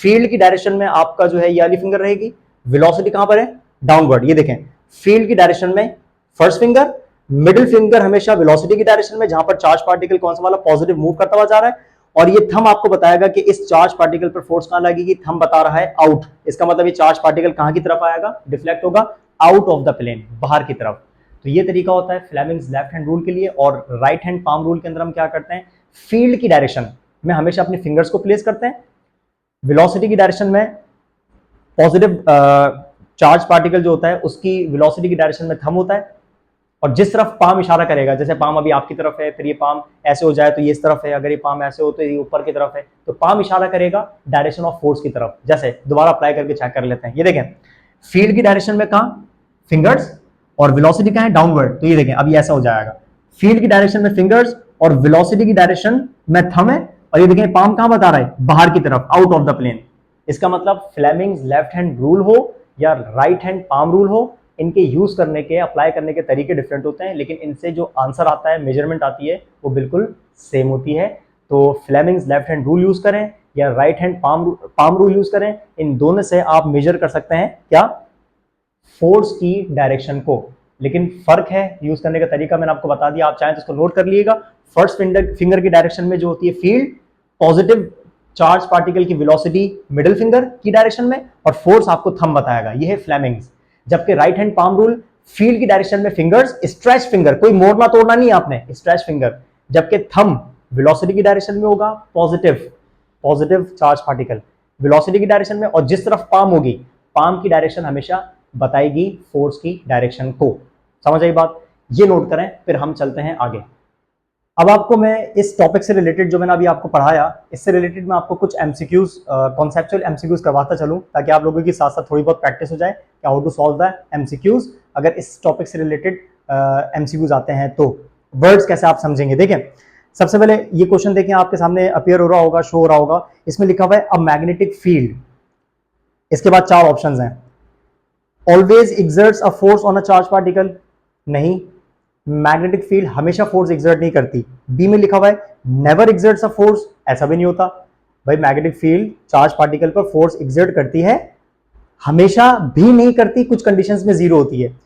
फील्ड की डायरेक्शन में आपका जो है ये वाली फिंगर रहेगी, वेलोसिटी कहां पर है, डाउनवर्ड, ये देखें फील्ड की डायरेक्शन में फर्स्ट फिंगर, मिडिल फिंगर हमेशा वेलोसिटी की डायरेक्शन में जहां पर चार्ज पार्टिकल कौन सा वाला पॉजिटिव मूव करता हुआ जा रहा है, और ये थंब आपको बताएगा कि इस चार्ज पार्टिकल पर फोर्स कहां लगेगी, थंब बता रहा है आउट, इसका मतलब ये चार्ज पार्टिकल कहां की तरफ आएगा, डिफ्लेक्ट होगा आउट ऑफ द प्लेन, बाहर की तरफ। तो ये तरीका होता है फ्लेमिंग्स लेफ्ट हैंड रूल के लिए। और राइट हैंड पाम रूल के अंदर हम क्या करते हैं, फील्ड की डायरेक्शन में हमेशा अपने फिंगर्स को प्लेस करते हैं, वेलोसिटी की डायरेक्शन में पॉजिटिव चार्ज पार्टिकल जो होता है उसकी वेलोसिटी की डायरेक्शन में थंब होता है, और जिस तरफ पाम इशारा करेगा, जैसे पाम अभी आपकी तरफ है, फिर ये पाम ऐसे हो जाए तो ये इस तरफ है, अगर ये पाम ऐसे हो तो ये ऊपर की तरफ है, तो पाम इशारा करेगा डायरेक्शन ऑफ फोर्स की तरफ। जैसे दोबारा अप्लाई करके चेक कर लेते हैं, ये देखें फील्ड की डायरेक्शन में कहां फिंगर्स और वेलोसिटी कहां है डाउनवर्ड, तो ये देखें अभी ऐसा हो जाएगा, फील्ड की डायरेक्शन में फिंगर्स और वेलोसिटी की डायरेक्शन में थंब है, और ये देखें पाम कहां बता रहा है, बाहर की तरफ, आउट ऑफ द प्लेन। इसका मतलब फ्लेमिंग्स लेफ्ट हैंड रूल हो या राइट हैंड पाम रूल हो, इनके यूज करने के, अप्लाई करने के तरीके डिफरेंट होते हैं, लेकिन इनसे जो आंसर आता है, मेजरमेंट आती है, वो बिल्कुल सेम होती है। तो Fleming's left hand rule use करें या right hand palm rule use करें, इन दोनों से आप मेजर कर सकते हैं क्या, फोर्स की डायरेक्शन को। लेकिन फर्क है यूज करने का तरीका, मैंने आपको बता दिया, आप चाहें तो इसको नोट कर लीजिएगा। फर्स्ट फिंगर की डायरेक्शन में जो होती है फील्ड, पॉजिटिव चार्ज पार्टिकल की वेलोसिटी मिडिल फिंगर की डायरेक्शन में, और फोर्स आपको थंब बताएगा, ये है फ्लेमिंग्स। जबकि right hand palm rule field की डायरेक्शन में फिंगर्स, स्ट्रेच फिंगर, कोई मोड़ना तोड़ना नहीं आपने, स्ट्रेच फिंगर, जबकि थंब वेलोसिटी की डायरेक्शन में होगा, पॉजिटिव चार्ज पार्टिकल वेलोसिटी की डायरेक्शन में, और जिस तरफ पाम होगी, पाम की डायरेक्शन हमेशा बताएगी फोर्स की डायरेक्शन को। समझ आई बात, ये नोट करें, फिर हम चलते हैं आगे। अब आपको मैं इस टॉपिक से रिलेटेड जो मैंने अभी आपको पढ़ाया, इससे रिलेटेड मैं आपको कुछ एमसीक्यूज, कॉन्सेप्चुअल एमसीक्यूज करवाता चलूं, ताकि आप लोगों की साथ साथ थोड़ी बहुत प्रैक्टिस हो जाए कि how to solve the MCQs अगर इस टॉपिक से रिलेटेड एमसीक्यूज आते हैं तो वर्ड्स कैसे आप समझेंगे। देखें, सबसे पहले ये क्वेश्चन देखें, आपके सामने अपीयर हो रहा होगा, शो हो रहा होगा। इसमें लिखा हुआ है अ मैग्नेटिक फील्ड, इसके बाद 4 ऑप्शंस हैं। Always exerts a force on a charge particle, नहीं, मैग्नेटिक फील्ड हमेशा फोर्स एक्सर्ट नहीं करती। बी में लिखा हुआ है नेवर एक्सर्ट्स अ फोर्स, ऐसा भी नहीं होता भाई, मैग्नेटिक फील्ड चार्ज पार्टिकल पर फोर्स एक्सर्ट करती है, हमेशा भी नहीं करती, कुछ कंडीशंस में जीरो होती है।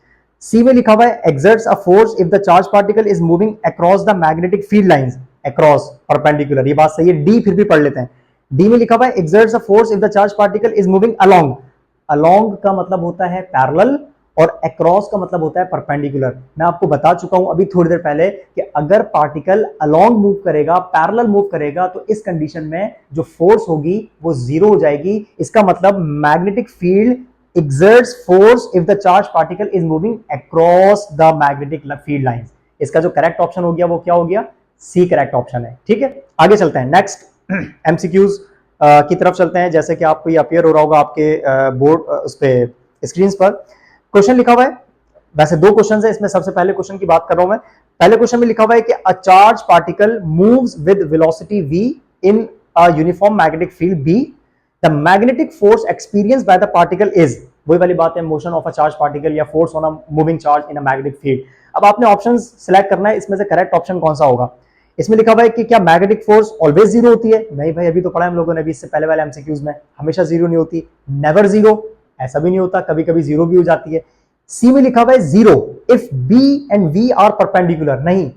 सी में लिखा हुआ है exerts a force if the charge particle is moving across the magnetic field lines, across perpendicular, ये बात सही है। डी फिर भी पढ़ लेते हैं। डी में लिखा हुआ है exerts a force if the charge particle is moving along, along का मतलब होता है पैरेलल और अक्रॉस का मतलब होता है परपेंडिकुलर। मैं आपको बता चुका हूं अभी थोड़ी देर पहले कि अगर पार्टिकल अलोंग मूव करेगा, पैरेलल मूव करेगा, तो इस कंडीशन में जो फोर्स होगी वो जीरो हो जाएगी। इसका मतलब magnetic field exerts force if the charged particle is moving across the magnetic field lines। इसका जो करेक्ट ऑप्शन हो गया वो क्या हो गया, सी करेक्ट ऑप्शन है। ठीक है, आगे चलते हैं नेक्स्ट एमसीक्यूज की तरफ चलते हैं। जैसे कि आपको ये अपीयर हो रहा होगा आपके बोर्ड उस पे स्क्रीन पर, क्वेश्चन लिखा हुआ है। वैसे 2 क्वेश्चन है इसमें, सबसे पहले क्वेश्चन की बात कर रहा हूं मैं। पहले क्वेश्चन में लिखा हुआ है कि a charge particle moves with velocity v in a uniform magnetic field b, the magnetic force experienced by the particle is, वही वाली बात है, motion of a charge particle या force on a moving charge in a magnetic field. अब आपने options select करना है, इसमें से करेक्ट ऑप्शन कौन सा होगा। इसमें लिखा हुआ है कि क्या मैग्नेटिक फोर्स ऑलवेज जीरो होती है, नहीं भाई, अभी तो पढ़ा हम लोगों ने, अभी इससे पहले वाले एमसीक्यूज में, हमेशा जीरो नहीं होती। नेवर जीरो, ऐसा भी नहीं होता, कभी कभी जीरो भी हो जाती है। सी में लिखा हुआ है zero if B and V are perpendicular, नहीं,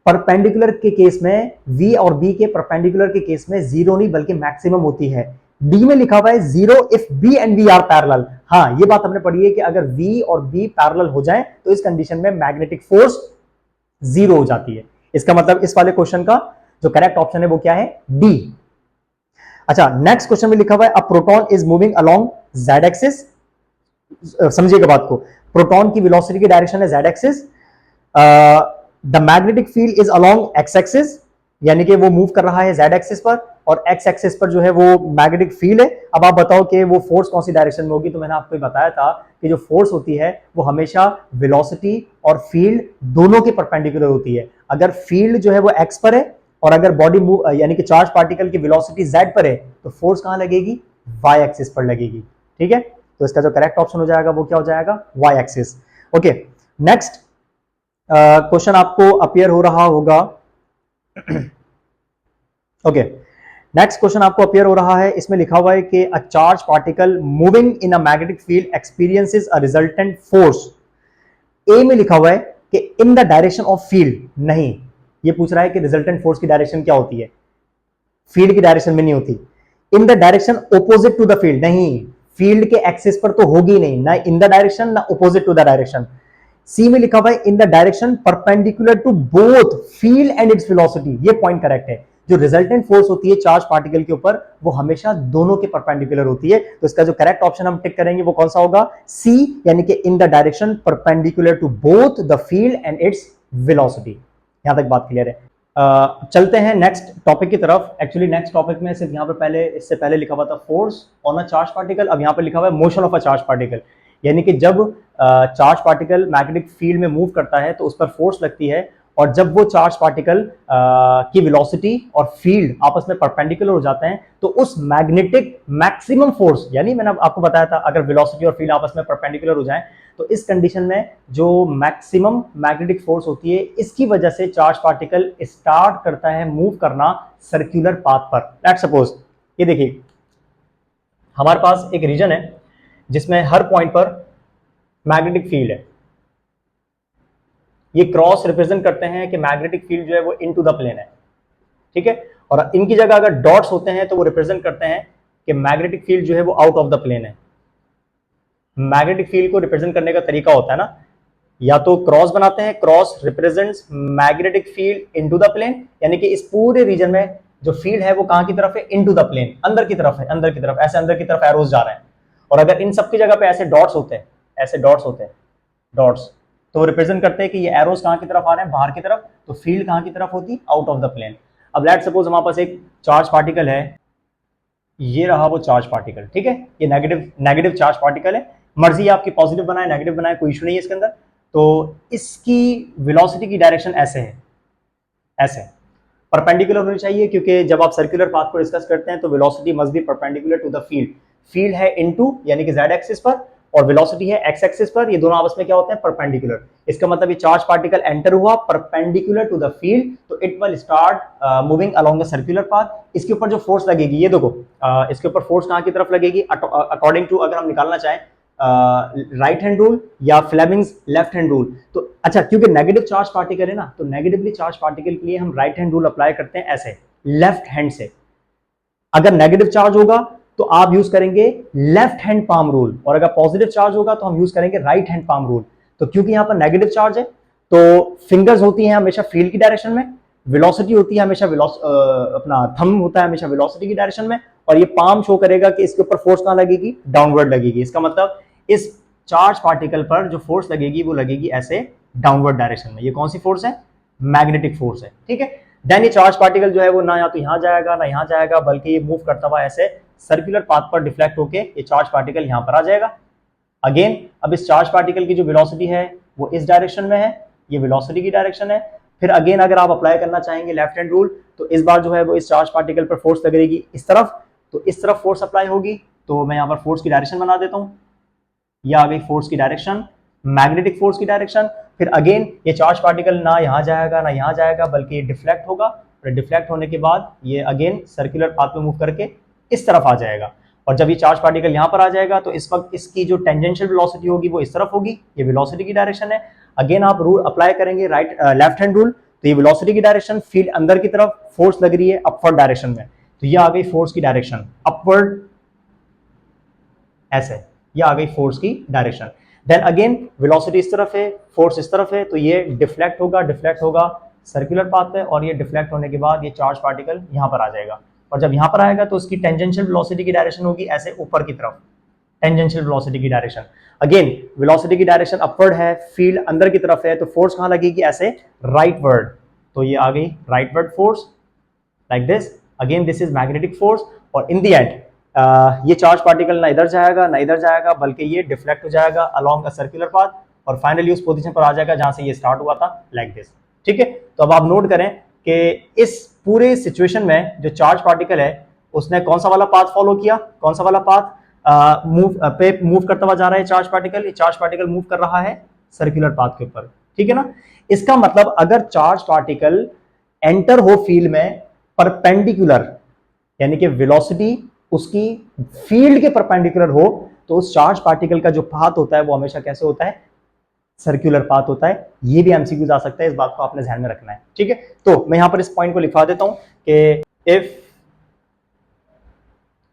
परपेंडिकुलर के केस में, v और b के परपेंडिकुलर के केस में जीरो नहीं बल्कि मैक्सिमम होती है। डी में लिखा हुआ है zero if b and v are parallel, हाँ ये बात हमने पढ़ी है कि अगर v और b पैरेलल हो जाएं तो इस कंडीशन में मैग्नेटिक फोर्स जीरो हो जाती है। इसका मतलब इस वाले क्वेश्चन का जो करेक्ट ऑप्शन है वो क्या है, डी। अच्छा, नेक्स्ट क्वेश्चन में लिखा हुआ है a proton is moving along z axis, समझिएगा बात को, प्रोटॉन की वेलोसिटी की डायरेक्शन है z axis, the magnetic field is along x axis, यानी कि वो मूव कर रहा है z एक्सिस पर, और x एक्सिस पर जो है वो मैग्नेटिक फील्ड है। अब आप बताओ कि वो फोर्स कौन सी डायरेक्शन में होगी, तो मैंने आपको बताया था कि जो फोर्स होती है वो हमेशा वेलोसिटी और फील्ड दोनों के परपेंडिकुलर होती है। अगर फील्ड जो है वो x पर है और अगर बॉडी मूव यानी कि चार्ज पार्टिकल की वेलोसिटी z पर है, तो फोर्स कहां लगेगी, y एक्सिस पर लगेगी। ठीक है, तो इसका जो करेक्ट ऑप्शन हो जाएगा वो क्या हो जाएगा, y axis. Okay, next question आपको अपीयर हो रहा होगा ओके, नेक्स्ट क्वेश्चन आपको अपीयर हो रहा है। इसमें लिखा हुआ है कि a charge particle moving in a magnetic field experiences a resultant force. A में लिखा हुआ है कि in the direction of field, नहीं, ये पूछ रहा है कि रिजल्टेंट फोर्स की डायरेक्शन क्या होती है, फील्ड की डायरेक्शन में नहीं होती। In the direction opposite to the field, नहीं, फील्ड के एक्सिस पर तो होगी नहीं, ना इन द डायरेक्शन ना opposite to the direction. C में लिखा हुआ है in the direction perpendicular to both field and its velocity, ये पॉइंट करेक्ट है। जो रिजल्टेंट फोर्स होती है चार्ज पार्टिकल के ऊपर वो हमेशा दोनों के परपेंडिकुलर होती है। तो इसका जो करेक्ट ऑप्शन हम टिक करेंगे वो कौन सा होगा, सी, यानी कि in the direction perpendicular to both the field and its velocity. यहां तक बात क्लियर है। चलते हैं नेक्स्ट टॉपिक की तरफ। एक्चुअली नेक्स्ट टॉपिक में सिर्फ यहाँ पर पहले, इससे पहले लिखा हुआ था force on a charge particle, अब यहाँ पर लिखा हुआ है motion of a charge particle, यानी कि जब चार्ज पार्टिकल मैग्नेटिक फील्ड में मूव करता है तो उस पर फोर्स लगती है, और जब वो चार्ज पार्टिकल की वेलोसिटी और फील्ड आपस में परपेंडिकुलर हो जाते हैं तो उस मैग्नेटिक मैक्सिमम फोर्स, यानी मैंने आपको बताया था अगर वेलोसिटी और फील्ड आपस में परपेंडिकुलर हो जाएं तो इस कंडीशन में जो मैक्सिमम मैग्नेटिक फोर्स होती है, इसकी वजह से चार्ज पार्टिकल स्टार्ट करता है मूव करना सर्कुलर पाथ पर। लेट्स सपोज ये देखिए, हमारे पास एक रीजन है जिसमें हर पॉइंट पर मैग्नेटिक फील्ड है। ये क्रॉस रिप्रेजेंट करते हैं कि मैग्नेटिक फील्ड जो है वो इनटू द प्लेन है, ठीक है, और इनकी जगह अगर डॉट्स होते हैं तो वो रिप्रेजेंट करते हैं कि मैग्नेटिक फील्ड जो है वो आउट ऑफ द प्लेन है। मैग्नेटिक फील्ड को रिप्रेजेंट करने का तरीका होता है ना, या तो क्रॉस बनाते हैं, cross represents magnetic field into the plane, यानी कि इस पूरे रीजन में जो फील्ड है वो कहां की तरफ है, इनटू द प्लेन, अंदर की तरफ है, अंदर की तरफ, ऐसे अंदर की तरफ एरोज जा रहे हैं। और अगर इन सब की जगह पे ऐसे डॉट्स होते हैं, ऐसे डॉट्स होते हैं, डॉट्स, तो रिप्रेजेंट करते हैं कि ये एरोस कहाँ की तरफ आ रहे हैं, बाहर की तरफ, तो फील्ड कहाँ की तरफ होती, आउट ऑफ द प्लेन। अब लेट सपोज हमारे पास एक चार्ज पार्टिकल है, ये रहा वो चार्ज पार्टिकल, ठीक है, ये नेगेटिव नेगेटिव चार्ज पार्टिकल है, मर्जी आपकी पॉजिटिव बनाए नेगेटिव बनाए, कोई इशू नहीं है इसके अंदर। तो इसकी वेलोसिटी की डायरेक्शन ऐसे है, ऐसे परपेंडिकुलर होनी चाहिए, क्योंकि जब आप सर्कुलर पाथ को डिस्कस करते हैं तो velocity must be perpendicular to the field. Field है इनटू यानी कि जेड एक्सिस पर और वेलोसिटी है एक्स एक्सिस पर, ये दोनों आपस में क्या होते हैं, परपेंडिकुलर। इसका मतलब ये चार्ज पार्टिकल एंटर हुआ परपेंडिकुलर टू द फील्ड, तो it will start moving along the circular path. इसके ऊपर जो फोर्स लगेगी, ये देखो इसके ऊपर फोर्स कहाँ की तरफ लगेगी, अकॉर्डिंग टू अगर हम निकालना चाहें राइट हैंड रूल या फ्लेमिंग्स लेफ्ट हैंड रूल, तो अच्छा क्योंकि नेगेटिव चार्ज पार्टिकल है ना, तो नेगेटिवली चार्ज पार्टिकल के लिए हम राइट हैंड रूल अप्लाई करते हैं ऐसे, लेफ्ट हैंड से। अगर नेगेटिव चार्ज होगा तो आप यूज करेंगे लेफ्ट हैंड पाम रूल, और अगर पॉजिटिव चार्ज होगा तो हम यूज करेंगे राइट हैंड पाम रूल। तो क्योंकि यहां पर नेगेटिव चार्ज है तो फिंगर्स होती हैं हमेशा फील्ड की डायरेक्शन में, वेलोसिटी होती है हमेशा अपना थंब होता है हमेशा वेलोसिटी की डायरेक्शन में, और ये पाम शो करेगा कि इसके ऊपर फोर्स कहां लगेगी, डाउनवर्ड लगेगी। इसका मतलब इस चार्ज पार्टिकल पर जो फोर्स लगेगी वो लगेगी ऐसे डाउनवर्ड डायरेक्शन में। ये कौन सी फोर्स है, मैग्नेटिक फोर्स है, ठीक है। देन ये चार्ज पार्टिकल जो है वो ना या तो यहां जाएगा ना यहां जाएगा, बल्कि ये मूव करता हुआ ऐसे सर्कुलर पाथ पर डिफ्लेक्ट होके ये चार्ज पार्टिकल यहां पर आ जाएगा। अगेन अब इस चार्ज पार्टिकल की जो वेलोसिटी है वो इस डायरेक्शन में है, ये वेलोसिटी की डायरेक्शन है। फिर अगेन अगर आप अप्लाई करना चाहेंगे लेफ्ट हैंड रूल, तो इस बार जो है वो इस चार्ज पार्टिकल पर फोर्स लगेगी इस तरफ, तो इस तरफ फोर्स अप्लाई होगी। तो मैं यहाँ पर फोर्स की डायरेक्शन बना देता हूँ, ये आ गई फोर्स की डायरेक्शन, मैग्नेटिक फोर्स की डायरेक्शन। फिर अगेन ये चार्ज पार्टिकल ना यहाँ जाएगा ना यहाँ जाएगा, बल्कि ये डिफ्लेक्ट होगा, और डिफ्लेक्ट होने के बाद ये अगेन सर्कुलर पाथ में मूव करके इस तरफ आ जाएगा। और जब ये चार्ज पार्टिकल यहाँ पर आ जाएगा तो इस वक्त इसकी जो टेंजेंशियल वेलोसिटी होगी वो इस तरफ होगी, ये वेलोसिटी की डायरेक्शन है। अगेन आप रूल अप्लाई करेंगे लेफ्ट हैंड रूल, तो ये वेलोसिटी की डायरेक्शन, फील्ड अंदर की तरफ, फोर्स लग रही है अपवर्ड डायरेक्शन में, तो ये आ गई फोर्स की डायरेक्शन अपवर्ड, ऐसे ये आ गई फोर्स की डायरेक्शन। देन अगेन वेलोसिटी इस तरफ है, फोर्स इस तरफ है, तो ये डिफ्लेक्ट होगा सर्कुलर पाथ पे, और ये डिफ्लेक्ट होने के बाद ये चार्ज पार्टिकल यहाँ पर आ जाएगा, और जब यहाँ पर आएगा तो उसकी टेंजेंशियल वेलोसिटी की डायरेक्शन होगी ऐसे ऊपर की तरफ, टेंजेंशियल वेलोसिटी की डायरेक्शन। अगेन वेलोसिटी की डायरेक्शन अपवर्ड है, फील्ड अंदर की तरफ है, तो फोर्स कहाँ लगेगी, ऐसे राइटवर्ड, तो ये आ गई rightward force like this. Again this is magnetic force, और इन द एंड ये चार्ज पार्टिकल ना इधर जाएगा ना इधर जाएगा, बल्कि ये डिफ्लेक्ट हो जाएगा अलोंग अ सर्कुलर पाथ, और फाइनली उस पोजीशन पर आ जाएगा जहां से ये स्टार्ट हुआ था, लाइक दिस, ठीक है। तो अब आप नोट करें कि इस पूरे सिचुएशन में जो चार्ज पार्टिकल है उसने कौन सा वाला पाथ फॉलो किया, कौन सा वाला पाथ मूव करता हुआ जा रहा है चार्ज पार्टिकल, ये चार्ज पार्टिकल मूव कर रहा है सर्कुलर पाथ के ऊपर, ठीक है ना। इसका मतलब अगर चार्ज पार्टिकल एंटर हो फील्ड में परपेंडिकुलर, यानी कि वेलोसिटी उसकी फील्ड के परपेंडिकुलर हो, तो उस चार्ज पार्टिकल का जो पाथ होता है वो हमेशा कैसे होता है, सर्कुलर पाथ होता है। ये भी एमसीक्यूज आ सकता है, इस बात को आपने ध्यान में रखना है, ठीक है। तो मैं यहां पर इस पॉइंट को लिखवा देता हूं कि if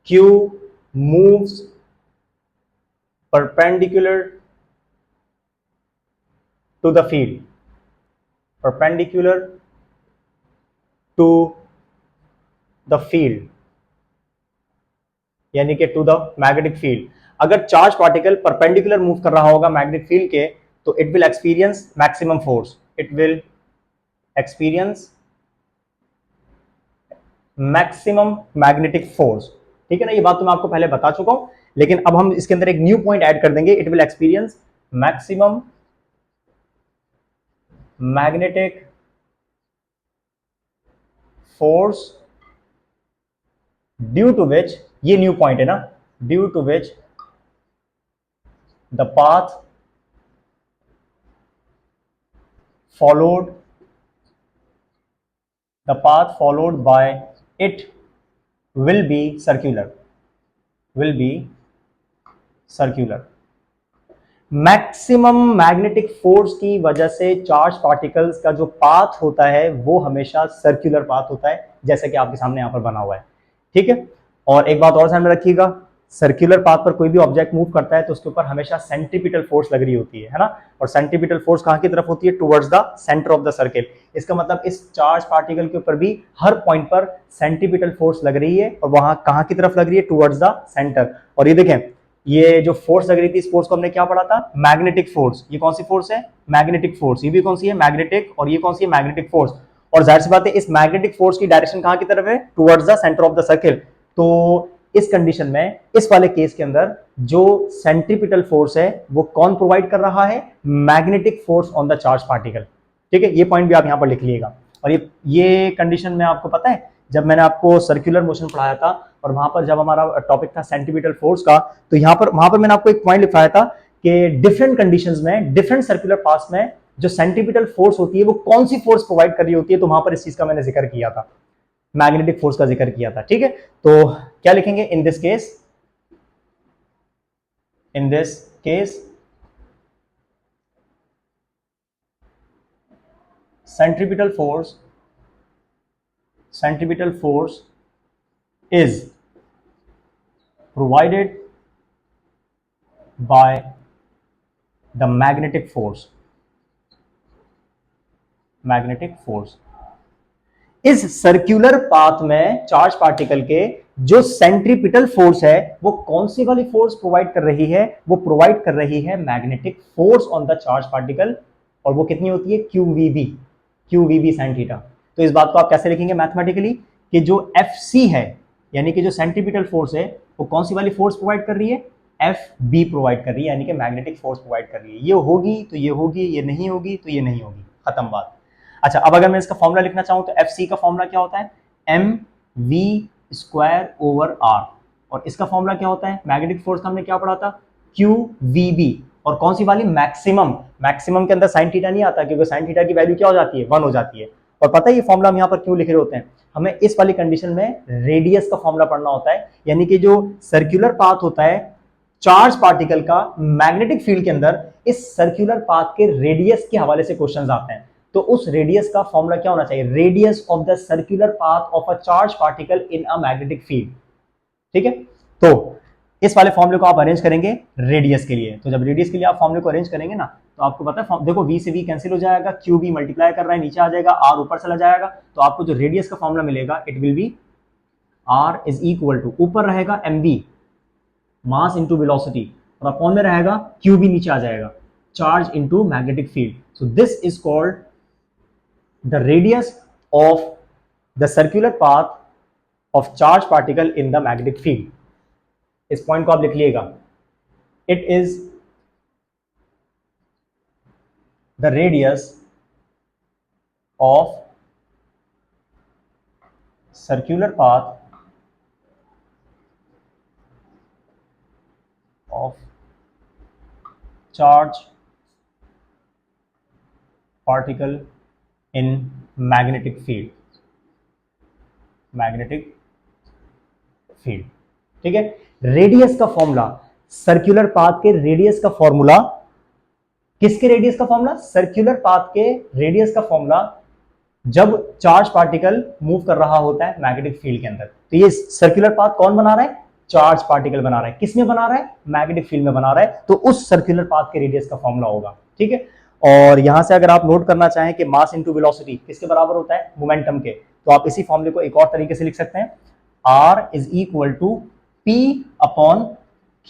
Q moves perpendicular to the field, perpendicular to the field, यानी कि टू द मैग्नेटिक फील्ड। अगर चार्ज पार्टिकल परपेंडिकुलर मूव कर रहा होगा मैग्नेटिक फील्ड के, तो it will experience maximum force, it will experience maximum magnetic force, ठीक है ना। ये बात तो मैं आपको पहले बता चुका हूं, लेकिन अब हम इसके अंदर एक न्यू पॉइंट ऐड कर देंगे, it will experience maximum magnetic force due to which, ये न्यू पॉइंट है ना, due to which the path followed by it will be circular, maximum magnetic force की वजह से चार्ज पार्टिकल्स का जो पाथ होता है वो हमेशा सर्कुलर पाथ होता है, जैसे कि आपके सामने यहां पर बना हुआ है, ठीक है। और एक बात और ध्यान में रखिएगा, सर्कुलर पाथ पर कोई भी ऑब्जेक्ट मूव करता है तो उसके ऊपर हमेशा सेंट्रीपिटल फोर्स लग रही होती है ना, और सेंट्रीपिटल फोर्स कहां की तरफ होती है, towards the centre of the circle. इसका मतलब इस चार्ज पार्टिकल के ऊपर भी हर पॉइंट पर सेंट्रीपिटल फोर्स लग रही है, और वहां कहां की तरफ लग रही है, टुवर्ड्स द सेंटर। और ये देखें ये जो फोर्स लग रही थी, इस फोर्स को हमने क्या पढ़ा था? Magnetic force. ये कौन सी फोर्स है? Magnetic force. ये भी कौन सी है? मैग्नेटिक। और ये कौन सी है? Magnetic force. और जाहिर सी बात है, इस मैग्नेटिक फोर्स की डायरेक्शन कहां की तरफ है? Towards the centre of the circle. तो इस कंडीशन में, इस वाले केस के अंदर जो सेंट्रीपिटल फोर्स है वो कौन प्रोवाइड कर रहा है? Magnetic force on the charge particle. ठीक है, ये पॉइंट भी आप यहां पर लिख लीजिएगा। और ये कंडीशन में आपको पता है, जब मैंने आपको सर्कुलर मोशन पढ़ाया था और वहां पर जब हमारा टॉपिक था सेंट्रीपिटल फोर्स का, तो वहां पर मैंने आपको एक पॉइंट लिखाया था कि डिफरेंट कंडीशंस में, डिफरेंट सर्कुलर पाथ्स में जो सेंट्रीपिटल फोर्स होती है वो कौन सी फोर्स प्रोवाइड कर रही होती है, तो वहां पर इस चीज का मैंने जिक्र किया था, मैग्नेटिक फोर्स का जिक्र किया था। ठीक है, तो क्या लिखेंगे? इन this case centripetal force is provided by the magnetic force। इस सर्कुलर पाथ में चार्ज पार्टिकल के जो सेंट्रीपिटल फोर्स है वो कौन सी वाली फोर्स प्रोवाइड कर रही है? वो प्रोवाइड कर रही है magnetic force on the charge particle. और वो कितनी होती है? QVB sin theta. तो इस बात को आप कैसे लिखेंगे मैथमेटिकली कि जो FC है, यानी कि जो सेंट्रीपिटल फोर्स है, वो कौन सी वाली फोर्स प्रोवाइड कर रही है? FB प्रोवाइड कर रही है, यानी कि मैग्नेटिक फोर्स प्रोवाइड कर रही है। ये होगी तो ये होगी, ये नहीं होगी तो ये नहीं होगी, खत्म बात। अच्छा, अब अगर मैं इसका फॉर्मूला लिखना चाहूं तो FC का फॉर्मूला क्या होता है? mv²/r। और इसका फॉर्मूला क्या होता है? मैग्नेटिक फोर्स का हमने क्या पढ़ा था? QVB। और कौन सी वाली? मैक्सिमम के अंदर साइन थीटा नहीं आता, क्योंकि साइन थीटा की वैल्यू क्या हो जाती है? 1 हो जाती है। और पता है ये फॉर्मूला हम यहाँ पर क्यों लिख रहे होते हैं? हमें इस वाली कंडीशन में रेडियस का फॉर्मूला पढ़ना होता है, यानी कि जो सर्कुलर पाथ होता है चार्ज पार्टिकल का मैग्नेटिक फील्ड के अंदर, इस सर्कुलर पाथ के रेडियस के हवाले से क्वेश्चंस आते हैं। तो उस रेडियस का फॉर्मूला क्या होना चाहिए? Radius of the circular path of a charge particle in a magnetic field. ठीक है, तो इस वाले फॉर्मूले को आप अरेंज करेंगे रेडियस के लिए। तो जब रेडियस के लिए आप फॉर्मूले को अरेंज करेंगे ना, तो आपको पता है, देखो v से v कैंसिल हो जाएगा, QB मल्टीप्लाई कर रहा है, नीचे आ जाएगा, r ऊपर चला जाएगा, तो आपको जो रेडियस का फॉर्मूला मिलेगा, it will be r is equal to, ऊपर रहेगा mv मास इंटू वेलोसिटी, और अपॉन में रहेगा QB, नीचे आ जाएगा charge into magnetic field. So this is called the radius of the circular path of charge particle in the magnetic field. इस point को आप लिख लीजिएगा। It is the radius of circular path of charge particle in magnetic field. ठीक है, radius का formula, circular path के radius का फॉर्मूला, किसके रेडियस का फॉर्मूला? सर्कुलर पाथ के रेडियस का फॉर्मूला जब चार्ज पार्टिकल मूव कर रहा होता है मैग्नेटिक फील्ड के अंदर। तो ये सर्कुलर पाथ कौन बना रहा है? चार्ज पार्टिकल बना रहा है। किसमें बना रहा है? मैग्नेटिक फील्ड में बना रहा है। तो उस सर्कुलर पाथ के रेडियस का फॉर्मूला होगा। ठीक है, और यहां से अगर आप नोट करना चाहें कि मास इंटू वेलोसिटी किसके बराबर होता है? मोमेंटम के, तो आप इसी फॉर्मूले को एक और तरीके से लिख सकते हैं, R is equal to P upon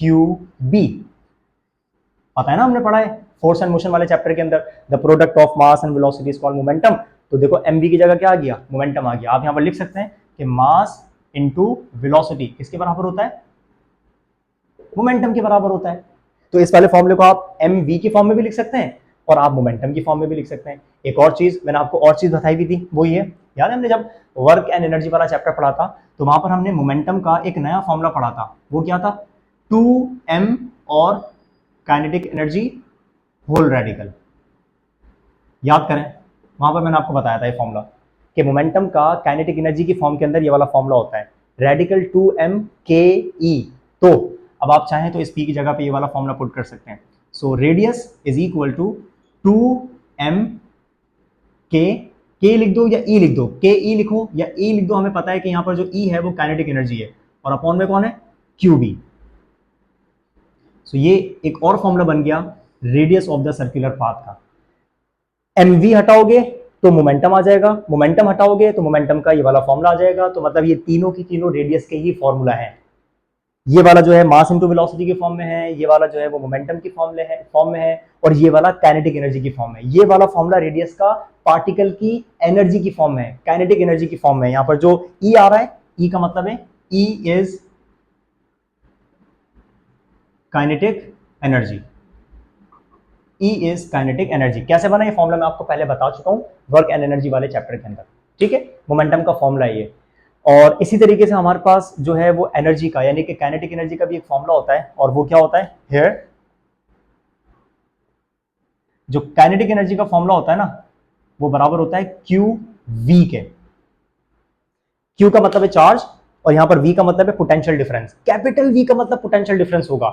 QB। पता है ना, हमने पढ़ा है फोर्स एंड मोशन वाले चैप्टर के अंदर, the product of mass and velocity is called momentum. तो देखो mv की जगह क्या आ गया? मोमेंटम आ गया। आप यहां पर लिख सकते हैं कि मास इंटू वेलोसिटी किसके बराबर होता है? मोमेंटम के बराबर होता है। तो इस वाले फॉर्मूले को आप mv की फॉर्म में भी लिख सकते हैं और आप मोमेंटम की फॉर्म में भी लिख सकते हैं। एक और चीज मैंने आपको और चीज बताई भी थी, वो ये याद है, हमने जब वर्क एंड एनर्जी वाला चैप्टर पढ़ा था तो वहां पर हमने मोमेंटम का एक नया फॉर्मूला पढ़ा था। वो क्या था? 2m और काइनेटिक एनर्जी होल रेडिकल। याद करें, वहां पर मैंने आपको बताया था ये फॉर्मूला कि मोमेंटम का काइनेटिक एनर्जी की फॉर्म के अंदर ये वाला फॉर्मूला होता है, रेडिकल 2m ke। तो अब आप चाहें तो इस p की जगह पे ये वाला फॉर्मूला पुट कर सकते हैं। So radius is equal to 2m के लिख दो या ई लिख दो, के ई लिखो या ई लिख दो, हमें पता है कि यहां पर जो ई है वो काइनेटिक एनर्जी है, और अपॉन में कौन है? QB। सो ये एक और फॉर्मूला बन गया radius of the circular path का। mv हटाओगे तो मोमेंटम आ जाएगा, मोमेंटम हटाओगे तो मोमेंटम का ये वाला फॉर्मूला आ जाएगा। तो मतलब ये तीनों की तीनों रेडियस के ही फॉर्मूला है। ये वाला जो है मास इनटू वेलोसिटी के फॉर्म में है, ये वाला जो है वो मोमेंटम की फॉर्म में है, और ये वाला काइनेटिक एनर्जी की फॉर्म में। ये वाला फॉर्मूला रेडियस का पार्टिकल की एनर्जी की फॉर्म में है, काइनेटिक एनर्जी की फॉर्म में। यहां पर जो ई आ रहा है, ई का मतलब है E is kinetic energy, E is kinetic energy. कैसे बना ये फॉर्मूला मैं आपको पहले बता चुका हूं वर्क एंड एनर्जी वाले चैप्टर के अंदर, ठीक है। मोमेंटम का फॉर्मूला ये, और इसी तरीके से हमारे पास जो है वो एनर्जी का यानी कि काइनेटिक एनर्जी का भी एक फॉर्मूला होता है, और वो क्या होता है हियर, जो काइनेटिक एनर्जी का फॉर्मूला होता है ना वो बराबर होता है क्यू वी के। क्यू का मतलब है चार्ज, और यहां पर वी का मतलब है पोटेंशियल डिफरेंस। कैपिटल वी का मतलब पोटेंशियल डिफरेंस होगा,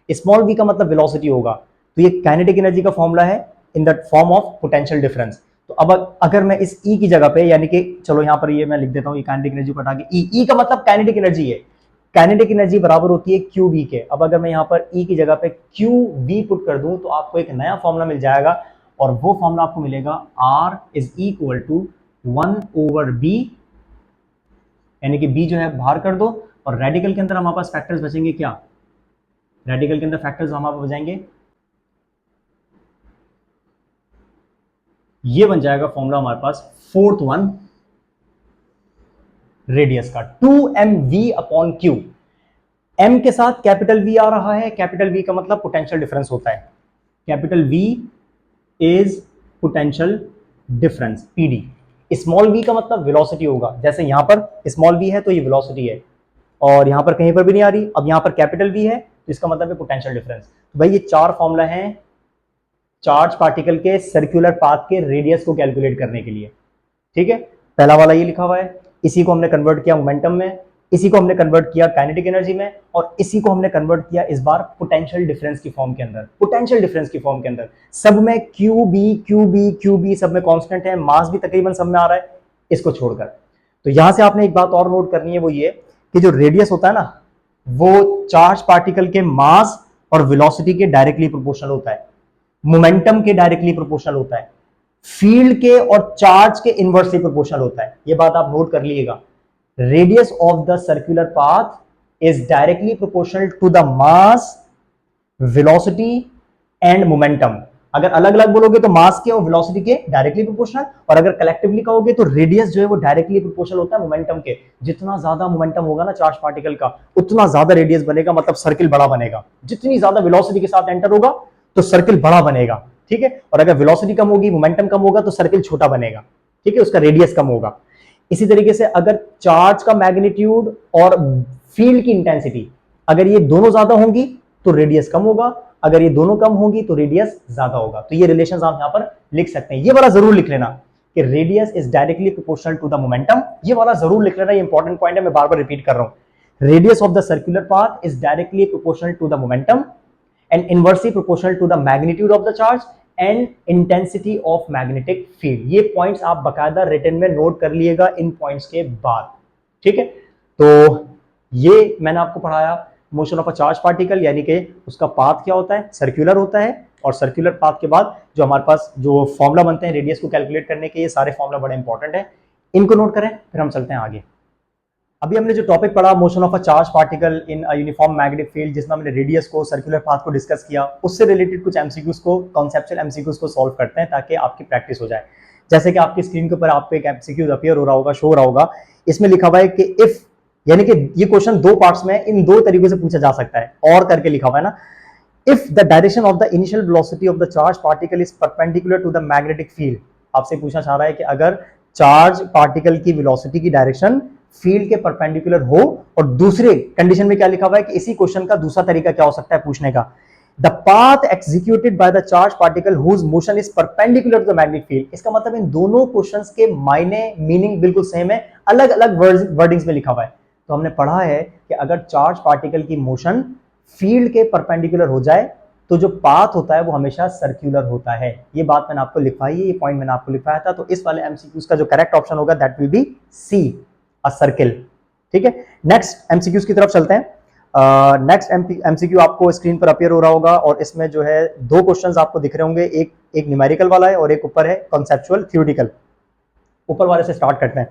स्मॉल वी का मतलब वेलोसिटी होगा। तो ये काइनेटिक एनर्जी का फॉर्मूला है in the form of potential difference. तो अब अगर मैं इस ई की जगह पे, यानी कि चलो यहां पर ये मैं लिख देता हूं, ये काइनेटिक एनर्जी को हटा के ई का मतलब काइनेटिक एनर्जी है, काइनेटिक एनर्जी बराबर होती है क्यू वी के। अब अगर मैं यहां पर ई की जगह पे क्यू वी पुट कर दूं तो आपको एक नया फॉर्मूला मिल जाएगा, और वो फॉर्मूला आपको मिलेगा are is equal to 1/b, यानी कि b जो है बाहर कर दो, और रेडिकल के अंदर हमारे पास फैक्टर्स बचेंगे क्या, रेडिकल के अंदर फैक्टर्स हमारे पास बचेंगे, ये बन जाएगा फॉर्मूला हमारे पास फोर्थ वन रेडियस का 2mv/q। m के साथ कैपिटल V आ रहा है, कैपिटल V का मतलब पोटेंशियल डिफरेंस होता है, capital V is potential difference PD। Small v का मतलब वेलोसिटी होगा, जैसे यहां पर स्मॉल v है तो ये वेलोसिटी है, और यहां पर कहीं पर भी नहीं आ रही। अब यहां पर कैपिटल V है तो इसका मतलब है पोटेंशियल डिफरेंस। तो भाई ये चार फॉर्मूला हैं चार्ज पार्टिकल के सर्कुलर पाथ के रेडियस को कैलकुलेट करने के लिए, ठीक है। पहला वाला ये लिखा हुआ है, इसी को हमने कन्वर्ट किया मोमेंटम में, इसी को हमने कन्वर्ट किया काइनेटिक एनर्जी में, और इसी को हमने कन्वर्ट किया इस बार पोटेंशियल डिफरेंस की फॉर्म के अंदर, पोटेंशियल डिफरेंस की फॉर्म के अंदर। सब में क्यू बी सब में कांस्टेंट है, मास भी तकरीबन सब में आ रहा है इसको छोड़कर। तो यहां से आपने एक बात और नोट करनी है, वो ये कि जो रेडियस होता है ना वो चार्ज पार्टिकल के मास और वेलोसिटी के डायरेक्टली प्रोपोर्शनल होता है, मोमेंटम के डायरेक्टली प्रोपोर्शनल होता है, फील्ड के और चार्ज के इनवर्सली प्रोपोर्शनल होता है। ये बात आप नोट कर लीजिएगा, radius of the circular path is directly proportional to the mass, velocity and momentum. अगर अलग अलग बोलोगे तो मास के और वेलोसिटी के डायरेक्टली प्रोपोर्शनल, और अगर कलेक्टिवली कहोगे तो रेडियस जो है वो डायरेक्टली प्रोपोर्शनल होता है मोमेंटम के। जितना ज्यादा मोमेंटम होगा ना चार्ज पार्टिकल का उतना ज्यादा रेडियस बनेगा, मतलब सर्किल बड़ा बनेगा। जितनी ज्यादा वेलोसिटी के साथ एंटर होगा तो सर्किल बड़ा बनेगा, ठीक है। और अगर वेलोसिटी कम होगी, मोमेंटम कम होगा तो सर्किल छोटा बनेगा, ठीक है, उसका रेडियस कम होगा। इसी तरीके से अगर चार्ज का मैग्नीट्यूड और फील्ड की इंटेंसिटी अगर ये दोनों ज्यादा होंगी तो रेडियस कम होगा, अगर ये दोनों कम होंगी तो रेडियस ज्यादा होगा। तो ये रिलेशंस आप यहां पर लिख सकते हैं। ये वाला जरूर लिख लेना कि radius is directly proportional to the momentum, ये वाला जरूर लिख लेना, ये इंपॉर्टेंट पॉइंट है, मैं बार बार रिपीट कर रहा हूं। Radius of the circular path is directly proportional to the momentum and inversely proportional to the magnitude of the charge and intensity of magnetic field। ये पॉइंट्स आप बकायदा रिटन में नोट कर लिएगा इन पॉइंट्स के बाद, ठीक है। तो ये मैंने आपको पढ़ाया motion of a charge particle, यानी कि उसका पाथ क्या होता है, सर्कुलर होता है, और सर्कुलर पाथ के बाद जो हमारे पास जो फॉर्मूला बनते हैं रेडियस को कैलकुलेट करने के, ये सारे फॉर्मूला बड़े इंपॉर्टेंट है, इनको नोट करें फिर हम चलते हैं आगे। अभी हमने जो टॉपिक पढ़ा motion of a charge particle in a uniform magnetic field, जिसमें हमने रेडियस को, सर्कुलर पाथ को डिस्कस किया, उससे रिलेटेड कुछ एमसीक्यूज को, कॉन्सेप्चुअल एमसीक्यूज को सॉल्व करते हैं ताकि आपकी प्रैक्टिस हो जाए। जैसे कि आपकी स्क्रीन के ऊपर आपको एक एमसीक्यूज अपीयर हो रहा होगा, शो हो रहा होगा, इसमें लिखा हुआ है कि इफ, यानी कि ये क्वेश्चन दो पार्ट्स में इन दो तरीकों से पूछा जा सकता है, और करके लिखा हुआ है ना, if the direction of the initial velocity of the charge particle is perpendicular to the magnetic field. आपसे पूछना चाह रहा है कि अगर चार्ज पार्टिकल की वेलोसिटी की डायरेक्शन फील्ड के परपेंडिकुलर हो, और दूसरे कंडीशन में क्या लिखा हुआ है कि इसी क्वेश्चन का दूसरा तरीका क्या हो सकता है पूछने का, the path executed by the charge particle whose motion is perpendicular to the magnetic field. इसका मतलब इन दोनों क्वेश्चंस के मायने, मीनिंग बिल्कुल सेम है, अलग अलग वर्डिंग्स में लिखा हुआ है। तो हमने पढ़ा है कि अगर चार्ज पार्टिकल की मोशन फील्ड के परपेंडिकुलर हो जाए तो जो पाथ होता है वो हमेशा सर्कुलर होता है। ये बात मैंने आपको लिखवाई है, ये पॉइंट मैंने आपको लिखवाया था। तो इस वाले एमसीक्यूज का जो करेक्ट ऑप्शन होगा that will be C, a circle, ठीक है। नेक्स्ट एमसीक्यूज की तरफ चलते हैं। नेक्स्ट एमसीक्यू आपको स्क्रीन पर अपीयर हो रहा होगा, और इसमें जो है दो क्वेश्चंस आपको दिख रहे होंगे, एक न्यूमेरिकल वाला है और एक ऊपर है कॉन्सेप्चुअल थ्योरेटिकल। ऊपर वाले से स्टार्ट करते हैं।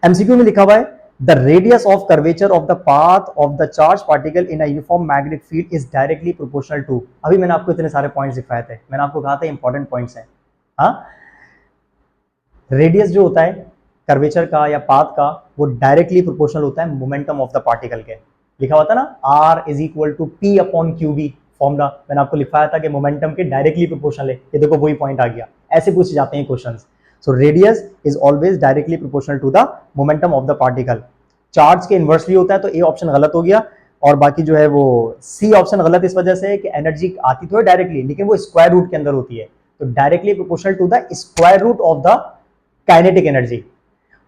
एमसीक्यू में लिखा हुआ है the radius of curvature of the path of the charge particle in a uniform magnetic field is directly proportional to, अभी मैंने आपको इतने सारे पॉइंट्स दिखाए थे, मैंने आपको कहा था इंपॉर्टेंट पॉइंट्स हैं। हाँ, रेडियस जो होता है कर्वेचर का या पाथ का, वो डायरेक्टली प्रोपोर्शनल होता है मोमेंटम ऑफ द पार्टिकल के। लिखा हुआ था ना, R is equal to P upon Q B, formula मैंने आपको लिखाया था कि मोमेंटम के डायरेक्टली प्रोपोर्शनल है। ये देखो वही पॉइंट आ गया, ऐसे पूछे जाते हैं questions. So radius is always directly proportional to the momentum of the particle. Charge के इन्वर्सली होता है, तो ए ऑप्शन गलत हो गया, और बाकी जो है वो सी ऑप्शन गलत इस वजह से कि एनर्जी आती तो है डायरेक्टली, लेकिन वो स्क्वायर रूट के अंदर होती है, तो directly proportional to the square root of the kinetic energy.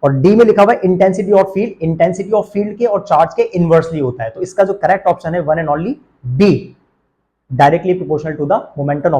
और डी में लिखा हुआ है intensity of field, intensity of field के और चार्ज के इनवर्सली होता है, तो इसका जो करेक्ट ऑप्शन है one and only B, directly proportional to the momentum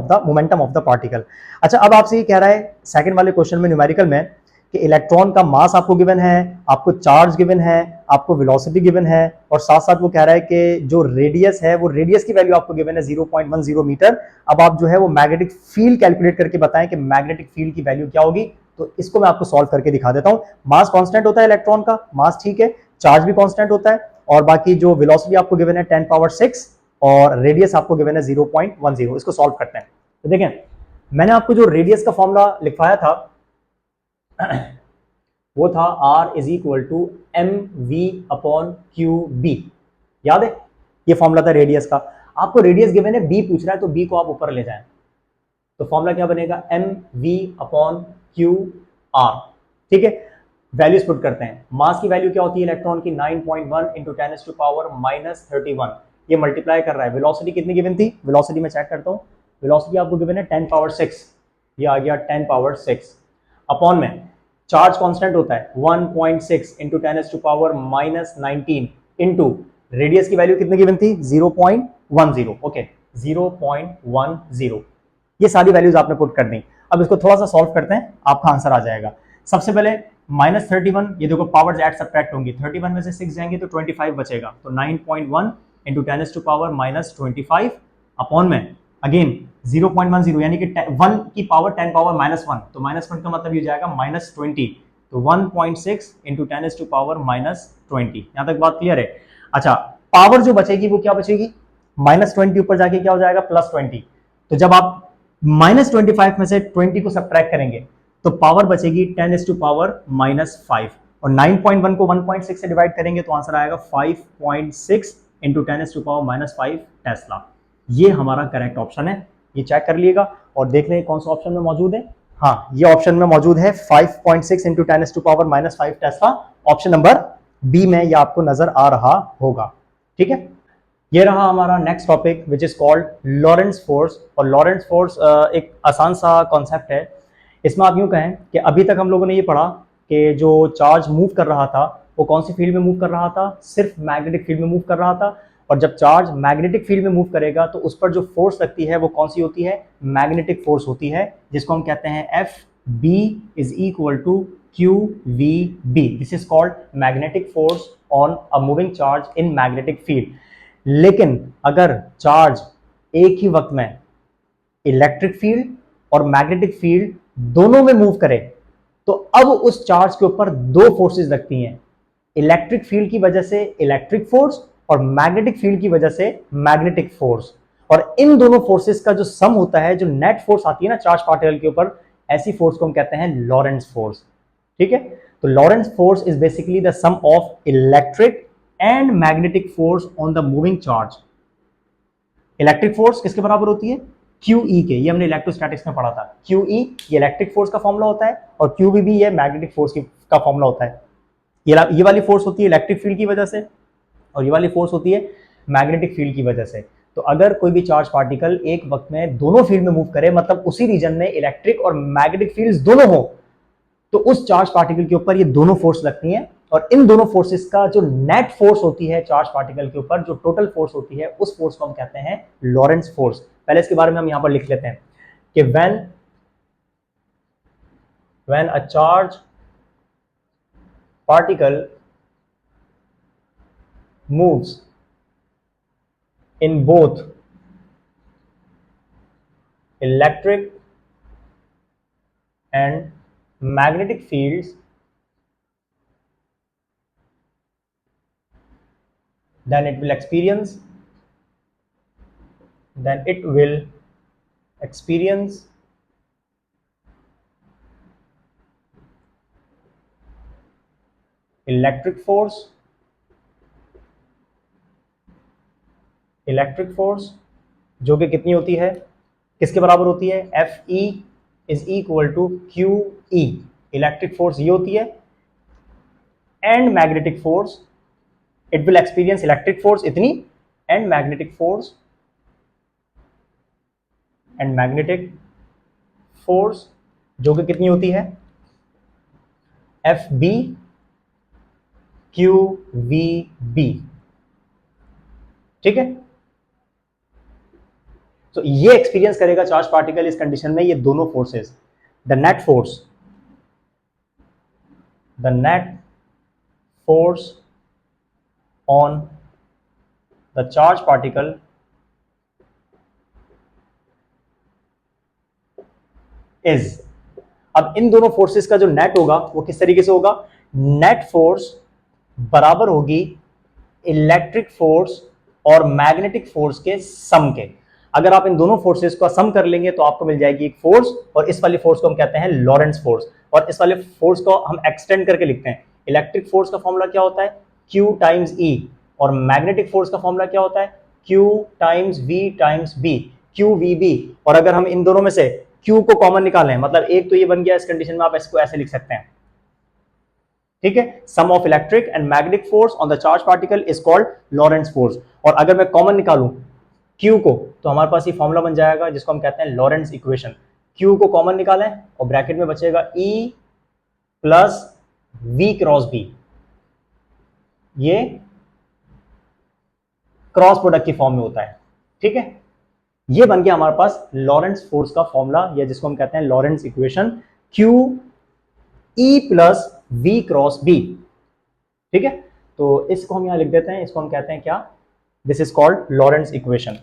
of the particle. अच्छा, अब आपसे ये कह रहा है सेकंड वाले क्वेश्चन में न्यूमेरिकल में कि इलेक्ट्रॉन का मास आपको गिवन है, आपको चार्ज गिवन है, आपको वेलोसिटी गिवन है, और साथ साथ वो कह रहा है कि जो रेडियस है वो रेडियस की वैल्यू आपको गिवन है 0.10 मीटर। अब आप जो है वो मैग्नेटिक फील्ड कैलकुलेट करके बताएं कि मैग्नेटिक फील्ड की वैल्यू क्या होगी। तो इसको मैं आपको सॉल्व करके दिखा देता हूं। मास कांस्टेंट होता है इलेक्ट्रॉन का, मास ठीक है, चार्ज भी कांस्टेंट होता है, और बाकी जो वेलोसिटी आपको गिवन है 10 पावर 6, और रेडियस आपको गिवन है 0.10। इसको सॉल्व करते हैं। तो देखें, मैंने आपको जो रेडियस का फॉर्मूला लिखवाया था वो था R is equal to M V upon Q B, याद है, ये फॉर्मूला था रेडियस का। आपको रेडियस गिवन है, बी पूछ रहा है, तो बी को आप ऊपर ले जाएं, तो फॉर्मूला क्या बनेगा, M V upon Q R. ठीक है, वैल्यूज पुट करते हैं। मास की वैल्यू क्या होती है इलेक्ट्रॉन की, 9.1 इंटू 10⁻⁻31, ये मल्टीप्लाई कर रहा है। वेलोसिटी कितनी गिवन थी, वेलोसिटी में चेक करता हूँ, वेलोसिटी आपको गिवन है 10 पावर 6, ये आ गया 10 पावर 6, अपॉन में चार्ज कांस्टेंट होता है 1.6 इंटू 10⁻⁻19 इंटू रेडियस की वैल्यू कितनी गिवन थी 0.10, ओके 0.10, ये सारी वैल्यूज आपने पुट कर दी। अब इसको थोड़ा सा सॉल्व करते हैं, आपका आंसर आ जाएगा। सबसे पहले -31, ये देखो पावर्स ऐड सब्ट्रैक्ट होंगी, 31 में से 6 जाएंगे तो 25 बचेगा, तो 9.1 इंटू 10⁻⁻25 अपॉन में अगेन 0.10, यानी कि 1 की पावर 10 पावर -1, तो -1 का मतलब ये जाएगा -20, तो 1.6 इंटू 10⁻⁻20। यहां तक बात क्लियर है। अच्छा, पावर जो बचेगी वो क्या बचेगी, -20 ऊपर जाके क्या हो जाएगा +20, तो जब आप -25 में से 20 को सब्ट्रैक्ट करेंगे तो पावर बचेगी 10⁻⁻5, और 9.1 को 1.6 से डिवाइड करेंगे तो आंसर आएगा 5.6 इंटू 10⁻⁻5 टेस्ला। ये हमारा करेक्ट ऑप्शन है, ये चेक कर लिएगा और देख लें कौन सा ऑप्शन में मौजूद है। हाँ, ये ऑप्शन में मौजूद है 5.6 into 10⁻⁻5 tesla, option number B में ये आपको नजर आ रहा होगा। ठीक है, ये रहा हमारा next topic which is called Lorentz force. और लॉरेंस फोर्स एक आसान सा कॉन्सेप्ट है। इसमें आप यूं कहें कि अभी तक हम लोगों ने ये पढ़ा कि जो चार्ज मूव कर रहा था वो कौन सी फील्ड में मूव कर रहा था, सिर्फ मैग्नेटिक फील्ड में मूव कर रहा था। और जब चार्ज मैग्नेटिक फील्ड में मूव करेगा तो उस पर जो फोर्स लगती है वो कौन सी होती है, मैग्नेटिक फोर्स होती है, जिसको हम कहते हैं F B is equal to Q V B. This is called magnetic force on a moving charge in magnetic field. लेकिन अगर चार्ज एक ही वक्त में इलेक्ट्रिक फील्ड और मैग्नेटिक फील्ड दोनों में मूव करे तो अब उस चार्ज के ऊपर दो फोर्सेस लगती हैं, इलेक्ट्रिक फील्ड की वजह से इलेक्ट्रिक फोर्स और मैग्नेटिक फील्ड की वजह से मैग्नेटिक फोर्स। और इन दोनों फोर्सेस का जो सम होता है, जो नेट फोर्स आती है ना चार्ज पार्टिकल के ऊपर, ऐसी फोर्स को हम कहते हैं लॉरेंस फोर्स। ठीक है, तो Lorentz force is basically the sum of electric and magnetic force on the moving charge. Electric force किसके बराबर होती है, QE के, ये हमने इलेक्ट्रोस्टैटिक्स में पढ़ा था। QE ये इलेक्ट्रिक फोर्स का फॉर्मूला होता है और QV भी ये मैग्नेटिक फोर्स का फॉर्मूला होता है। ये वाली फोर्स होती है इलेक्ट्रिक फील्ड की वजह से और ये वाली फोर्स होती है मैग्नेटिक फील्ड की वजह से। तो अगर कोई भी चार्ज पार्टिकल एक वक्त में दोनों फील्ड में मूव करे, मतलब उसी रीजन में इलेक्ट्रिक और मैग्नेटिक फील्ड्स दोनों हो, तो उस चार्ज पार्टिकल के ऊपर ये दोनों फोर्स लगती हैं। और इन दोनों फोर्सेस का जो नेट फोर्स होती है चार्ज पार्टिकल के ऊपर, जो टोटल फोर्स होती है, उस फोर्स को हम कहते हैं लॉरेंस फोर्स। पहले इसके बारे में हम यहां पर लिख लेते हैं कि when a charge particle moves in both electric and magnetic fields, then it will experience electric force जो कि कितनी होती है, किसके बराबर होती है, F E is equal to Q E. Electric force ये होती है, and magnetic force, it will experience electric force इतनी, एंड मैग्नेटिक फोर्स जो कि कितनी होती है, F B Q V B. ठीक है, तो ये एक्सपीरियंस करेगा चार्ज पार्टिकल इस कंडीशन में, ये दोनों forces, the net force on the charge particle is. अब इन दोनों फोर्सेस का जो नेट होगा वो किस तरीके से होगा, नेट फोर्स बराबर होगी इलेक्ट्रिक फोर्स और मैग्नेटिक फोर्स के सम के। अगर आप इन दोनों फोर्सेस का सम कर लेंगे तो आपको मिल जाएगी एक फोर्स, और इस वाली फोर्स को हम कहते हैं लॉरेंस फोर्स, और इस वाले फोर्स को हम एक्सटेंड करके लिखते हैं। इलेक्ट्रिक फोर्स का फॉर्मूला क्या होता है, Q टाइम्स E, और मैग्नेटिक फोर्स का फॉर्मूला क्या होता है, Q times V times B, QVB। और अगर हम इन दोनों में से Q को कॉमन निकालें, मतलब एक तो ये बन गया, इस कंडीशन में आप इसको ऐसे लिख सकते हैं, ठीक है, sum of electric and magnetic force on the charge particle is called Lorentz force. और अगर मैं कॉमन निकालूं Q को, तो हमारे पास ये फॉर्मूला बन जाएगा जिसको हम कहते हैं लॉरेंस इक्वेशन। Q को कॉमन निकालें और ब्रैकेट में बचेगा E plus V cross B, ये क्रॉस प्रोडक्ट की फॉर्म में होता है। ठीक है, ये बन गया हमारे पास लॉरेंस फोर्स का फॉर्मूला, या जिसको हम कहते हैं Lawrence equation, Q E plus V cross B। ठीक है, तो इसको हम यहां लिख देते हैं, इसको हम कहते हैं क्या, this is called Lawrence equation,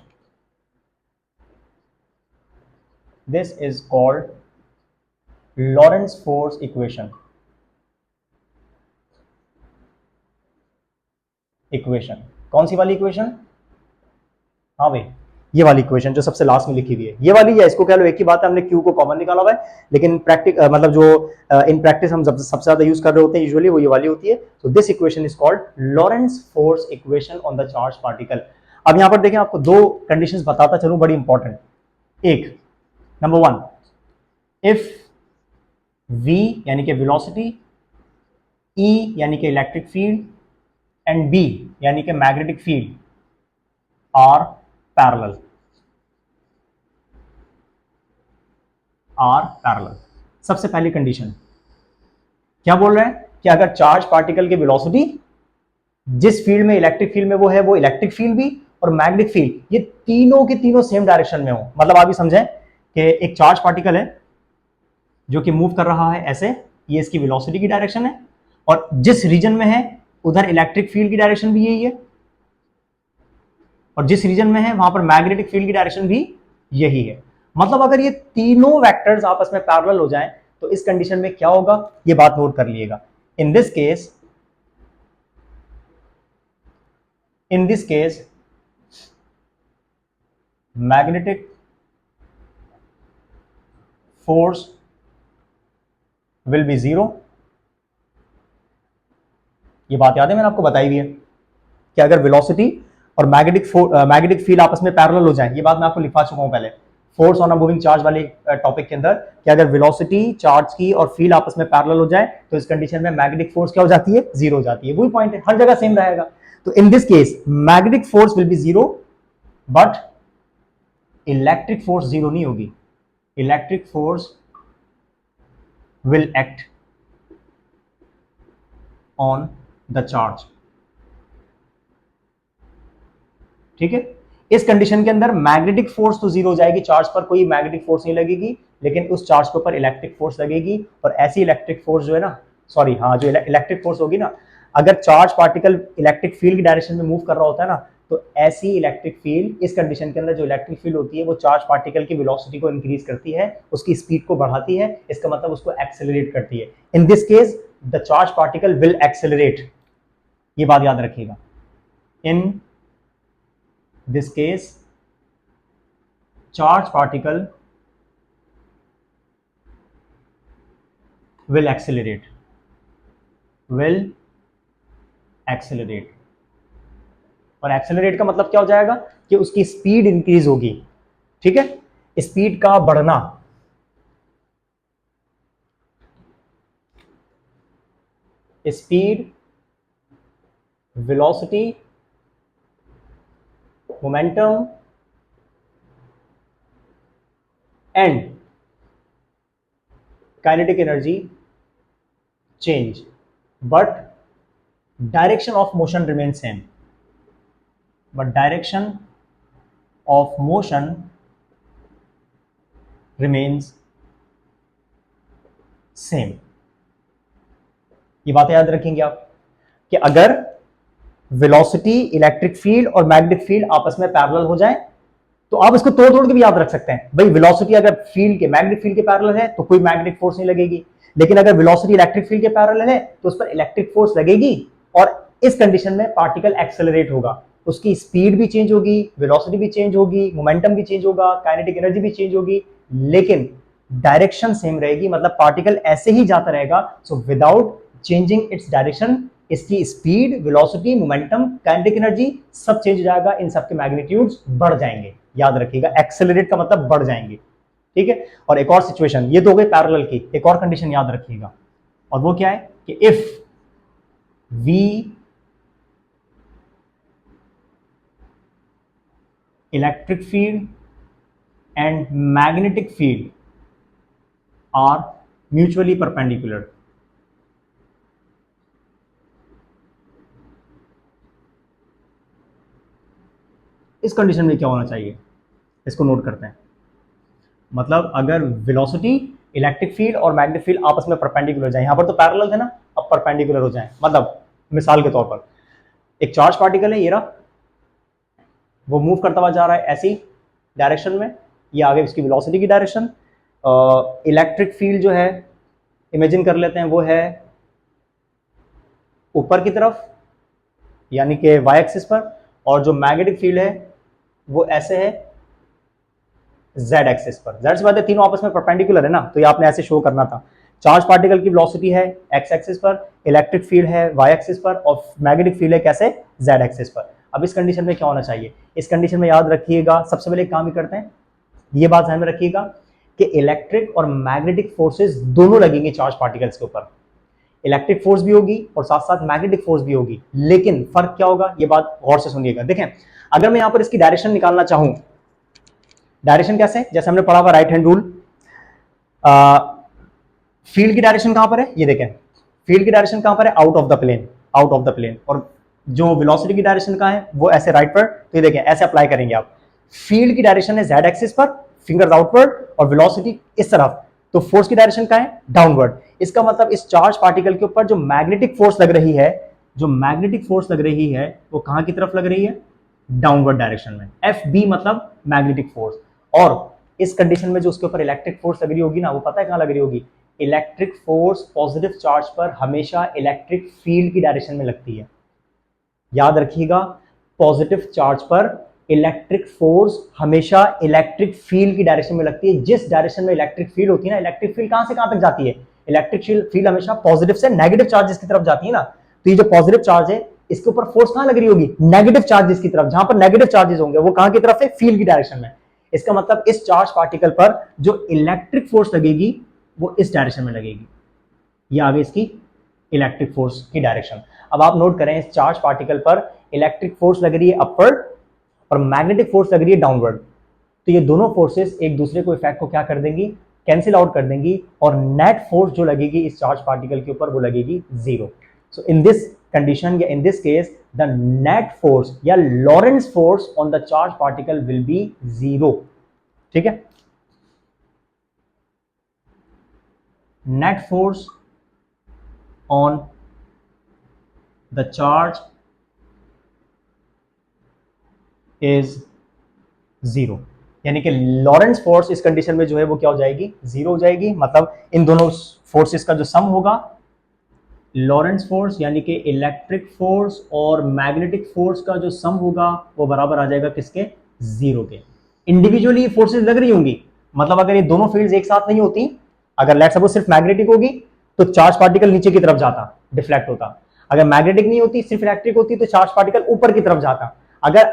this is called Lorentz force equation. कौन सी वाली इक्वेशन, हाँ भाई ये वाली इक्वेशन जो सबसे लास्ट में लिखी हुई है, ये वाली, या इसको कह लो एक ही बात है, हमने Q को कॉमन निकाला हुआ है, लेकिन प्रैक्टिक मतलब जो इन प्रैक्टिस हम सबसे ज्यादा यूज कर रहे होते हैं यूजुअली, वो ये वाली होती है। तो this equation is called Lorentz force equation on the charge particle. अब यहां पर देखें, आपको दो कंडीशंस बताता चलूं, बड़ी इंपॉर्टेंट। एक, नंबर 1, इफ V यानी कि वेलोसिटी, E यानी कि इलेक्ट्रिक फील्ड, एंड B यानी कि मैग्नेटिक फील्ड आर पैरेलल, सबसे पहली कंडीशन क्या बोल रहे हैं कि अगर चार्ज पार्टिकल की वेलोसिटी जिस फील्ड में इलेक्ट्रिक फील्ड में वो है, वो इलेक्ट्रिक फील्ड भी और मैग्नेटिक फील्ड, ये तीनों के तीनों सेम डायरेक्शन में हो। मतलब आप भी समझें कि एक चार्ज पार्टिकल है जो कि मूव कर रहा है ऐसे, ये इसकी वेलोसिटी की डायरेक्शन है, और जिस रीजन में है उधर इलेक्ट्रिक फील्ड की डायरेक्शन भी यही है, और जिस रीजन में है वहां पर मैग्नेटिक फील्ड की डायरेक्शन भी यही है। मतलब अगर ये तीनों वेक्टर्स आपस में पैरेलल हो जाएं तो इस कंडीशन में क्या होगा, ये बात नोट कर लीजिएगा। इन this case magnetic force will B 0। ये बात याद है, मैंने आपको बताई हुई है कि अगर वेलोसिटी और मैग्नेटिक फील्ड आपस में पैरेलल हो जाए, ये बात मैं आपको लिखवा चुका हूं पहले force on a moving charge वाले टॉपिक के अंदर, कि अगर वेलोसिटी, चार्ज की और फील्ड आपस में पैरेलल हो जाए तो इस कंडीशन में मैग्नेटिक फोर्स क्या हो जाती है, 0 हो जाती है। वही पॉइंट है, हर जगह सेम रहेगा। तो इन this case magnetic force will B 0, but electric force 0 नहीं होगी। Electric force will act on the charge. ठीक है, इस कंडीशन के अंदर मैग्नेटिक फोर्स तो 0 हो जाएगी, चार्ज पर कोई मैग्नेटिक फोर्स नहीं लगेगी, लेकिन उस चार्ज के ऊपर इलेक्ट्रिक फोर्स लगेगी। और ऐसी इलेक्ट्रिक फोर्स जो है ना, सॉरी हाँ, जो इलेक्ट्रिक फोर्स होगी ना, अगर चार्ज पार्टिकल इलेक्ट्रिक फील्ड की डायरेक्शन में मूव कर रहा होता है ना, तो ऐसी इलेक्ट्रिक फील्ड, इस कंडीशन के अंदर जो इलेक्ट्रिक फील्ड होती है वो चार्ज पार्टिकल की वेलोसिटी को इंक्रीज करती है, उसकी स्पीड को बढ़ाती है, इसका मतलब उसको एक्सेलरेट करती है। इन this case the charge particle will accelerate, ये बात याद रखिएगा। In this case, charged particle will accelerate. और एक्सेलरेट का मतलब क्या हो जाएगा कि उसकी स्पीड इंक्रीज होगी, ठीक है, स्पीड का बढ़ना। Speed, velocity, momentum and kinetic energy change, but direction of motion remain same. But direction of motion remains same. ये बातें याद रखेंगे आप कि अगर वेलोसिटी, इलेक्ट्रिक फील्ड और मैग्नेटिक फील्ड आपस में पैरेलल हो जाए तो आप इसको तोड़ तोड़ के भी याद रख सकते हैं। भाई वेलोसिटी अगर फील्ड के, मैग्नेटिक फील्ड के पैरेलल है तो कोई मैग्नेटिक फोर्स नहीं लगेगी, लेकिन अगर वेलोसिटी इलेक्ट्रिक फील्ड के पैरेलल है तो उस पर इलेक्ट्रिक फोर्स लगेगी और इस कंडीशन में पार्टिकल एक्सेलरेट होगा, उसकी स्पीड भी चेंज होगी, वेलोसिटी भी चेंज होगी, मोमेंटम भी चेंज होगा, काइनेटिक एनर्जी भी चेंज होगी, लेकिन डायरेक्शन सेम रहेगी, मतलब पार्टिकल ऐसे ही जाता रहेगा। So without changing its direction इसकी speed, velocity, momentum, kinetic energy सब चेंज हो जाएगा, इन सबके मैग्नीट्यूड्स बढ़ जाएंगे। याद रखिएगा, एक्सेलरेट का मतलब बढ़ जाएंगे, ठीक है। और एक और सिचुएशन, ये तो हो गई पैरेलल की, एक और कंडीशन याद रखिएगा, और वो क्या है कि if we electric field and magnetic field are mutually perpendicular. इस कंडीशन में क्या होना चाहिए, इसको नोट करते हैं। मतलब अगर वेलोसिटी, इलेक्ट्रिक फील्ड और मैग्नेटिक फील्ड आपस में परपेंडिकुलर हो जाए, यहां पर तो पैरेलल है ना, अब परपेंडिकुलर हो जाए, मतलब मिसाल के तौर पर एक चार्ज पार्टिकल है, ये रहा, वो मूव करता हुआ जा रहा है ऐसी डायरेक्शन में, ये आगे इसकी वेलोसिटी की डायरेक्शन। इलेक्ट्रिक फील्ड जो है इमेजिन कर लेते हैं वो है ऊपर की तरफ, यानी कि वाई एक्सिस पर, और जो मैग्नेटिक फील्ड है वो ऐसे है जेड एक्सिस पर। जेड से बात है, तीनों आपस में परपेंडिकुलर है ना, तो ये आपने ऐसे शो करना था। चार्ज पार्टिकल की वेलोसिटी है एक्स एक्सिस पर, इलेक्ट्रिक फील्ड है वाई एक्सिस पर, और मैग्नेटिक फील्ड है कैसे, जेड एक्सिस पर। अब इस कंडीशन में क्या होना चाहिए, इस कंडीशन में याद रखिएगा, सबसे पहले एक काम ही करते हैं, ये बात ध्यान में रखिएगा कि इलेक्ट्रिक और मैग्नेटिक फोर्सेस दोनों लगेंगे चार्ज पार्टिकल्स के ऊपर। इलेक्ट्रिक फोर्स भी होगी और साथ साथ मैग्नेटिक फोर्स भी होगी, लेकिन फर्क क्या होगा, ये बात गौर से सुनिएगा। देखें, अगर मैं यहां पर इसकी डायरेक्शन निकालना चाहूं, डायरेक्शन कैसे, जैसे हमने पढ़ा हुआ राइट हैंड रूल, फील्ड की डायरेक्शन कहां पर है, ये देखें, फील्ड की डायरेक्शन कहां पर है, out of the plane, out of the plane, और जो वेलोसिटी की डायरेक्शन कहां है, वो ऐसे राइट पर। तो ये देखें, ऐसे अप्लाई करेंगे आप, फील्ड की डायरेक्शन है जेड एक्सिस पर, फिंगर्स आउटवर्ड, और वेलोसिटी इस तरफ, तो फोर्स की डायरेक्शन कहां है, डाउनवर्ड। इसका मतलब इस चार्ज पार्टिकल के ऊपर जो मैग्नेटिक फोर्स लग रही है, जो मैग्नेटिक फोर्स लग रही है वो कहां की तरफ लग रही है, डाउनवर्ड डायरेक्शन में। एफ बी मतलब मैग्नेटिक फोर्स। और इस कंडीशन में जो उसके ऊपर इलेक्ट्रिक फोर्स लग रही होगी ना, वो पता है कहां लग रही होगी, इलेक्ट्रिक फोर्स पॉजिटिव चार्ज पर हमेशा इलेक्ट्रिक फील्ड की डायरेक्शन में लगती है। याद रखिएगा, पॉजिटिव चार्ज पर इलेक्ट्रिक फोर्स हमेशा इलेक्ट्रिक फील्ड की डायरेक्शन में लगती है। जिस डायरेक्शन में इलेक्ट्रिक फील्ड होती है ना, इलेक्ट्रिक फील्ड कहां से कहां तक जाती है, इलेक्ट्रिक फील्ड हमेशा पॉजिटिव से नेगेटिव चार्जेस की तरफ जाती है ना। तो ये जो पॉजिटिव चार्ज है, इसके ऊपर फोर्स कहां लग रही होगी, नेगेटिव चार्जेस की तरफ। जहां पर नेगेटिव चार्जेस होंगे वो कहां की तरफ है, फील्ड की डायरेक्शन में। इसका मतलब इस चार्ज पार्टिकल पर जो इलेक्ट्रिक फोर्स लगेगी वो इस डायरेक्शन में लगेगी। ये आगे इसकी इलेक्ट्रिक फोर्स की डायरेक्शन। अब आप नोट करें, इस चार्ज पार्टिकल पर इलेक्ट्रिक फोर्स लग रही है अपवर्ड और मैग्नेटिक फोर्स लग रही है डाउनवर्ड। तो ये दोनों फोर्सेस एक दूसरे को इफेक्ट को क्या कर देंगी, कैंसिल आउट कर देंगी, और नेट फोर्स जो लगेगी इस चार्ज पार्टिकल के ऊपर वो लगेगी zero. So in this condition या in this case the net force या Lorentz force on the charge particle will be zero. ठीक है, net force on the charge is zero, यानी कि लॉरेंट्ज फोर्स इस कंडीशन में जो है वो क्या हो जाएगी, जीरो हो जाएगी। मतलब इन दोनों फोर्सेस का जो सम होगा, लॉरेंस फोर्स यानी कि इलेक्ट्रिक फोर्स और मैग्नेटिक फोर्स का जो सम होगा वो बराबर आ जाएगा किसके, जीरो के। इंडिविजुअली फोर्सेस लग रही होंगी, मतलब अगर ये दोनों फील्ड्स एक साथ नहीं होती, अगर लेट्स सपोज सिर्फ मैग्नेटिक होगी तो चार्ज पार्टिकल नीचे की तरफ जाता, डिफ्लेक्ट होता। अगर मैग्नेटिक नहीं होती, सिर्फ इलेक्ट्रिक होती, तो चार्ज पार्टिकल ऊपर की तरफ जाता। अगर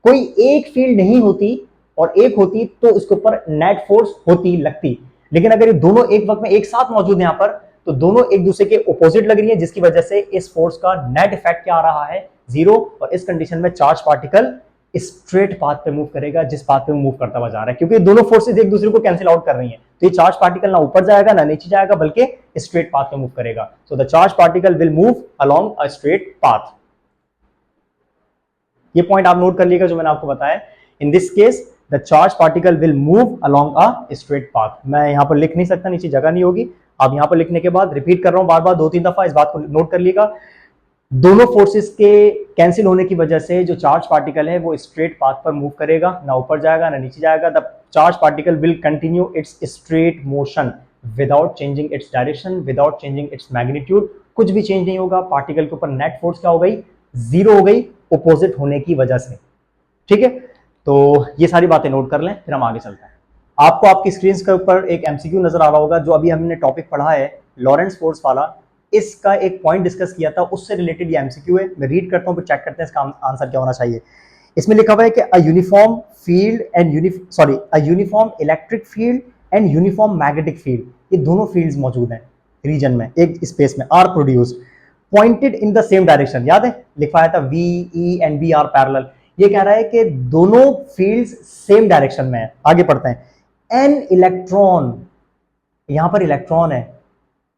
कोई एक फील्ड नहीं होती और एक होती तो उसके ऊपर नेट फोर्स होती, लगती। लेकिन अगर ये दोनों एक वक्त में एक साथ मौजूद है यहाँ पर, तो दोनों एक दूसरे के ऑपोजिट लग रही है, जिसकी वजह से इस फोर्स का नेट इफेक्ट क्या आ रहा है, जीरो। और इस कंडीशन में चार्ज पार्टिकल स्ट्रेट पाथ पे मूव करेगा, जिस पाथ पे मूव करता हुआ जा रहा है, क्योंकि दोनों फोर्सेस एक दूसरे को कैंसिल आउट कर रही हैं। तो ये चार्ज पार्टिकल ना ऊपर जाएगा ना नीचे जाएगा, बल्कि स्ट्रेट पाथ पे मूव करेगा। So the charge particle will move along a straight path. ये पॉइंट आप नोट कर लीजिएगा जो मैंने आपको बताया। इन this case the charge particle will move along a straight path. मैं यहां पर लिख नहीं सकता, नीचे जगह नहीं होगी। आप यहां पर लिखने के बाद रिपीट कर रहा हूं बार बार 2-3 दफा, इस बात को नोट कर लीजिएगा। दोनों फोर्सेस के कैंसिल होने की वजह से जो चार्ज पार्टिकल है वो स्ट्रेट पाथ पर मूव करेगा, ना ऊपर जाएगा ना नीचे जाएगा। The charge particle will continue its straight motion without changing its direction, without changing its magnitude. कुछ भी चेंज नहीं होगा, पार्टिकल के ऊपर नेट फोर्स क्या हो गई, जीरो हो गई, ऑपोजिट होने की वजह से। ठीक है, तो ये सारी बातें नोट कर लें, फिर हम आगे चलते हैं। आपको आपकी स्क्रीन के ऊपर एक एमसीक्यू नजर आ रहा होगा, जो अभी हमने टॉपिक पढ़ा है लॉरेंस फोर्स वाला, इसका एक पॉइंट डिस्कस किया था, उससे रिलेटेड ये एमसीक्यू है। मैं रीड करता हूं, फिर चेक करते हैं इसका आंसर क्या होना चाहिए। इसमें लिखा हुआ है कि a uniform field and a uniform electric field and uniform magnetic field, ये दोनों फील्ड्स मौजूद हैं रीजन में, एक स्पेस में, are produce pointed in the same direction. याद है लिखवाया था V E and B are parallel. ये कह रहा है कि दोनों फील्ड्स सेम डायरेक्शन में है। आगे पढ़ते हैं। एन इलेक्ट्रॉन, यहां पर इलेक्ट्रॉन है,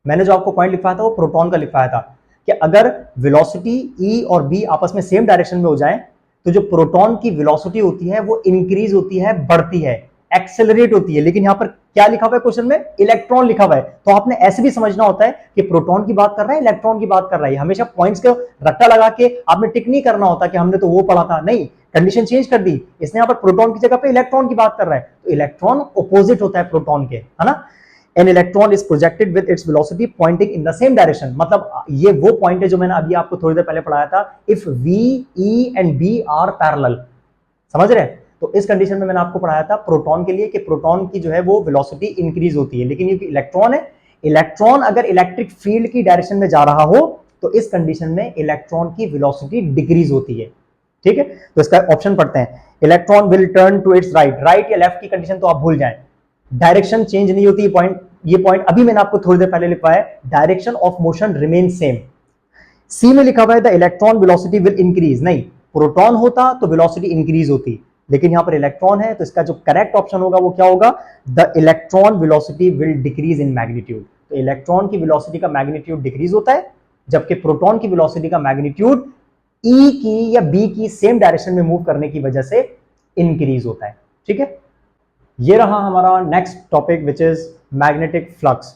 मैंने जो आपको पॉइंट लिखवाया था वो प्रोटॉन का लिखवाया था कि अगर वेलोसिटी ई और बी आपस में सेम डायरेक्शन में हो जाए तो जो प्रोटॉन की वेलोसिटी होती है वो इंक्रीज होती है, बढ़ती है, एक्सेलरेट होती है। लेकिन यहां पर क्या लिखा हुआ है क्वेश्चन में, इलेक्ट्रॉन लिखा हुआ है। तो आपने ऐसे भी समझना होता है कि प्रोटॉन की बात कर रहा है, इलेक्ट्रॉन की बात कर रहा है। हमेशा पॉइंट्स को रट्टा लगा के आपने टिक नहीं करना होता कि हमने तो वो पढ़ा था, नहीं, कंडीशन चेंज कर दी। इसने यहां पर प्रोटॉन की जगह पे इलेक्ट्रॉन की बात कर रहा है, तो इलेक्ट्रॉन ऑपोजिट होता है प्रोटॉन के, है ना। An electron is projected with its velocity pointing in the same direction। मतलब ये वो पॉइंट है जो मैंने अभी आपको थोड़ी देर पहले पढ़ाया था, if V, E and B are parallel। समझ रहे हैं? तो इस कंडीशन में मैंने आपको पढ़ाया था प्रोटॉन के लिए कि प्रोटॉन की जो है वो वेलोसिटी इंक्रीज होती है। लेकिन ये इलेक्ट्रॉन है, इलेक्ट्रॉन अगर इलेक्ट्रिक फील्ड की डायरेक्शन में जा रहा हो तो इस कंडीशन में इलेक्ट्रॉन की वेलोसिटी डिक्रीज होती है। ठीक है, तो इसका ऑप्शन पढ़ते हैं। Electron will turn to its right, right या लेफ्ट की कंडीशन तो आप भूल जाएं, डायरेक्शन चेंज नहीं होती। ये पॉइंट अभी मैंने आपको थोड़ी देर पहले लिखवाया है, direction of motion remain same. C में लिखा हुआ है the electron velocity will increase, नहीं, प्रोटॉन होता तो वेलोसिटी इंक्रीज होती, लेकिन यहां पर इलेक्ट्रॉन है, तो इसका जो करेक्ट ऑप्शन होगा वो क्या होगा, the electron velocity will decrease in magnitude. तो इलेक्ट्रॉन की वेलोसिटी का मैग्नीट्यूड डिक्रीज होता है, जबकि प्रोटॉन की वेलोसिटी का मैग्नीट्यूड ई की या बी की सेम डायरेक्शन में मूव करने की वजह से इंक्रीज होता है। ठीक है, ये रहा हमारा next topic which is magnetic flux.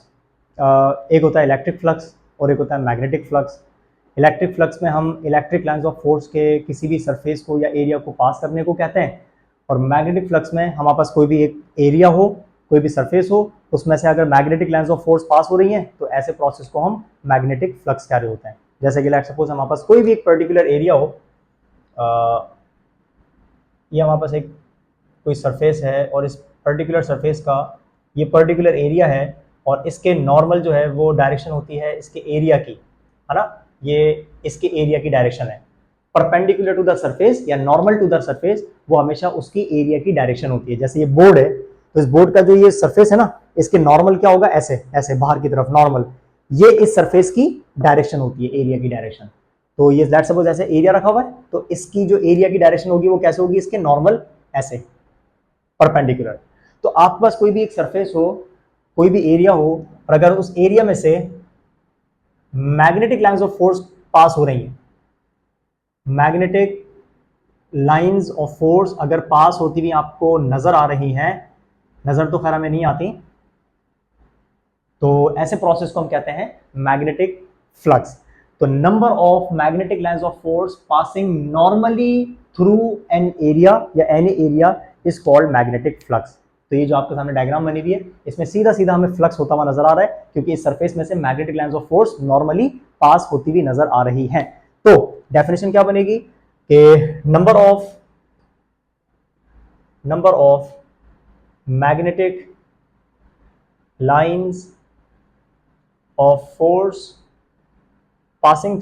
एक होता है इलेक्ट्रिक फ्लक्स और एक होता है मैग्नेटिक फ्लक्स। इलेक्ट्रिक फ्लक्स में हम इलेक्ट्रिक लाइंस ऑफ फोर्स के किसी भी सरफेस को या एरिया को पास करने को कहते हैं, और मैग्नेटिक फ्लक्स में हमारे पास कोई भी एक एरिया हो, कोई भी सरफेस हो, उसमें से अगर magnetic lines of force pass हो रही हैं तो ऐसे प्रोसेस को हम मैग्नेटिक फ्लक्स कह रहे होते हैं। जैसे कि लेट्स सपोज हमारे पास कोई भी एक पर्टिकुलर एरिया हो, ये हमारे पास एक कोई सरफेस है और इस पर्टिकुलर सरफेस का ये पर्टिकुलर एरिया है, और इसके नॉर्मल जो है वो डायरेक्शन होती है इसके एरिया की, है ना, ये इसके एरिया की डायरेक्शन है। परपेंडिकुलर टू द सरफेस या नॉर्मल टू द सरफेस वो हमेशा उसकी एरिया की डायरेक्शन होती है। जैसे ये बोर्ड है, तो इस बोर्ड का जो ये सरफेस है ना, इसके नॉर्मल क्या होगा, ऐसे ऐसे बाहर की तरफ नॉर्मल, ये इस सरफेस की डायरेक्शन होती है, एरिया की डायरेक्शन। तो ये लेट्स सपोज ऐसे एरिया रखा हुआ है, तो इसकी जो एरिया की डायरेक्शन होगी वो कैसे होगी, इसके नॉर्मल ऐसे परपेंडिकुलर। तो आपके पास कोई भी एक सरफेस हो, कोई भी एरिया हो, और अगर उस एरिया में से magnetic lines of force pass हो रही हैं, मैग्नेटिक लाइंस ऑफ फोर्स अगर पास होती हुई आपको नजर आ रही हैं, नजर तो खैर हमें नहीं आती, तो ऐसे प्रोसेस को हम कहते हैं मैग्नेटिक फ्लक्स। तो number of magnetic lines of force passing normally through an area या any area is called magnetic flux. तो ये जो आपके सामने डायग्राम बनी हुई है, इसमें सीधा सीधा हमें फ्लक्स होता हुआ नजर आ रहा है, क्योंकि इस सरफेस में से magnetic lines of force normally pass होती हुई नजर आ रही हैं। तो डेफिनेशन क्या बनेगी कि number of magnetic lines of force passing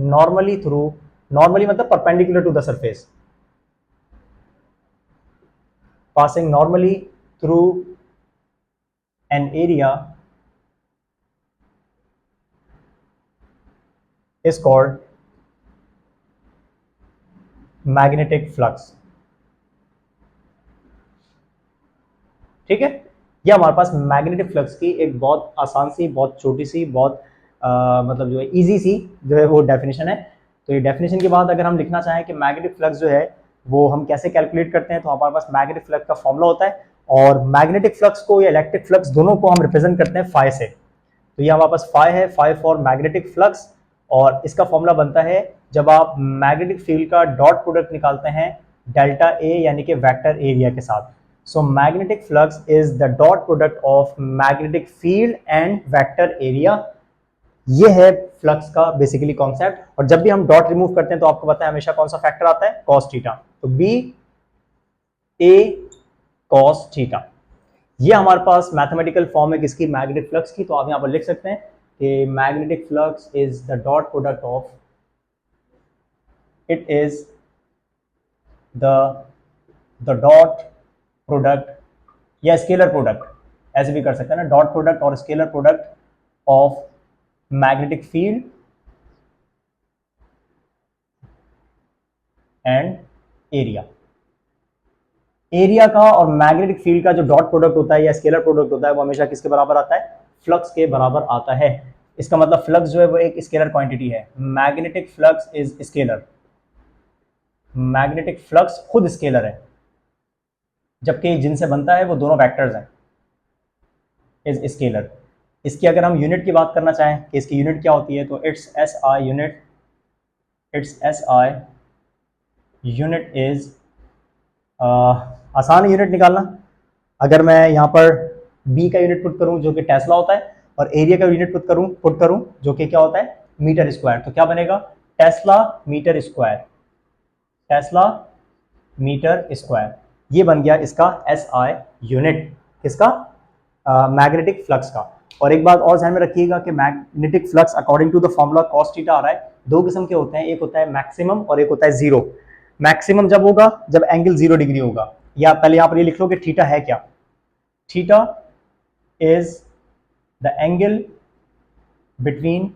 normally मतलब perpendicular to the surface, passing normally through an area is called magnetic flux। ठीक है, ये हमारे पास मैग्नेटिक फ्लक्स की एक बहुत आसान सी, बहुत छोटी सी, बहुत मतलब जो है इजी सी जो है वो डेफिनेशन है। तो ये डेफिनेशन के बाद अगर हम लिखना चाहें कि मैग्नेटिक फ्लक्स जो है वो हम कैसे कैलकुलेट करते हैं, तो हमारे पास मैग्नेटिक फ्लक्स का फॉर्मूला होता है, और मैग्नेटिक फ्लक्स को या इलेक्ट्रिक फ्लक्स दोनों को हम रिप्रेजेंट करते हैं फाई से। तो ये हमारे पास फाई है, फाई फॉर मैग्नेटिक फ्लक्स, और इसका फॉर्मूला बनता है जब आप मैग्नेटिक फील्ड का डॉट प्रोडक्ट निकालते हैं डेल्टा ए यानी कि वेक्टर एरिया के साथ। So magnetic flux is the dot product of magnetic field and vector area। ये है फ्लक्स का बेसिकली कॉन्सेप्ट। और जब भी हम डॉट रिमूव करते हैं तो आपको पता है हमेशा कौन सा फैक्टर आता है, cos थीटा। तो बी ए cos थीटा, ये हमारे पास मैथमेटिकल फॉर्म है किसकी, मैग्नेटिक फ्लक्स की। तो आप यहां पर लिख सकते हैं कि magnetic flux is the dot product of, it is the dot product या स्केलर प्रोडक्ट, ऐसे भी कर सकते हैं ना, डॉट प्रोडक्ट और scalar product of magnetic field and area. Area का और मैग्नेटिक फील्ड का जो डॉट प्रोडक्ट होता है या स्केलर प्रोडक्ट होता है वो हमेशा किसके बराबर आता है, फ्लक्स के बराबर आता है। इसका मतलब फ्लक्स जो है वो एक स्केलर क्वांटिटी है, magnetic flux is scalar, magnetic flux खुद स्केलर है, जबकि जिनसे बनता है वो दोनों वेक्टर्स हैं, इज स्केलर। इसकी अगर हम यूनिट की बात करना चाहें कि इसकी यूनिट क्या होती है, तो it's S I unit, it's S I unit is, आसान यूनिट निकालना। अगर मैं यहाँ पर बी का यूनिट पुट करूँ जो कि टेस्ला होता है, और एरिया का यूनिट पुट करूँ जो कि क्या होता है, मीटर स्क्वायर, तो क्या बनेगा, tesla metre square, tesla metre square. ये बन गया इसका एस आई यूनिट, किसका, मैग्नेटिक फ्लक्स का। और एक बात और ध्यान में रखिएगा कि magnetic flux according to the formula cos theta आ रहा है, दो किस्म के होते हैं, एक होता है मैक्सिमम और एक होता है जीरो। मैक्सिमम जब होगा जब एंगल 0 डिग्री होगा, या पहले यहां पर ये लिख लो कि थीटा है क्या, theta is the angle between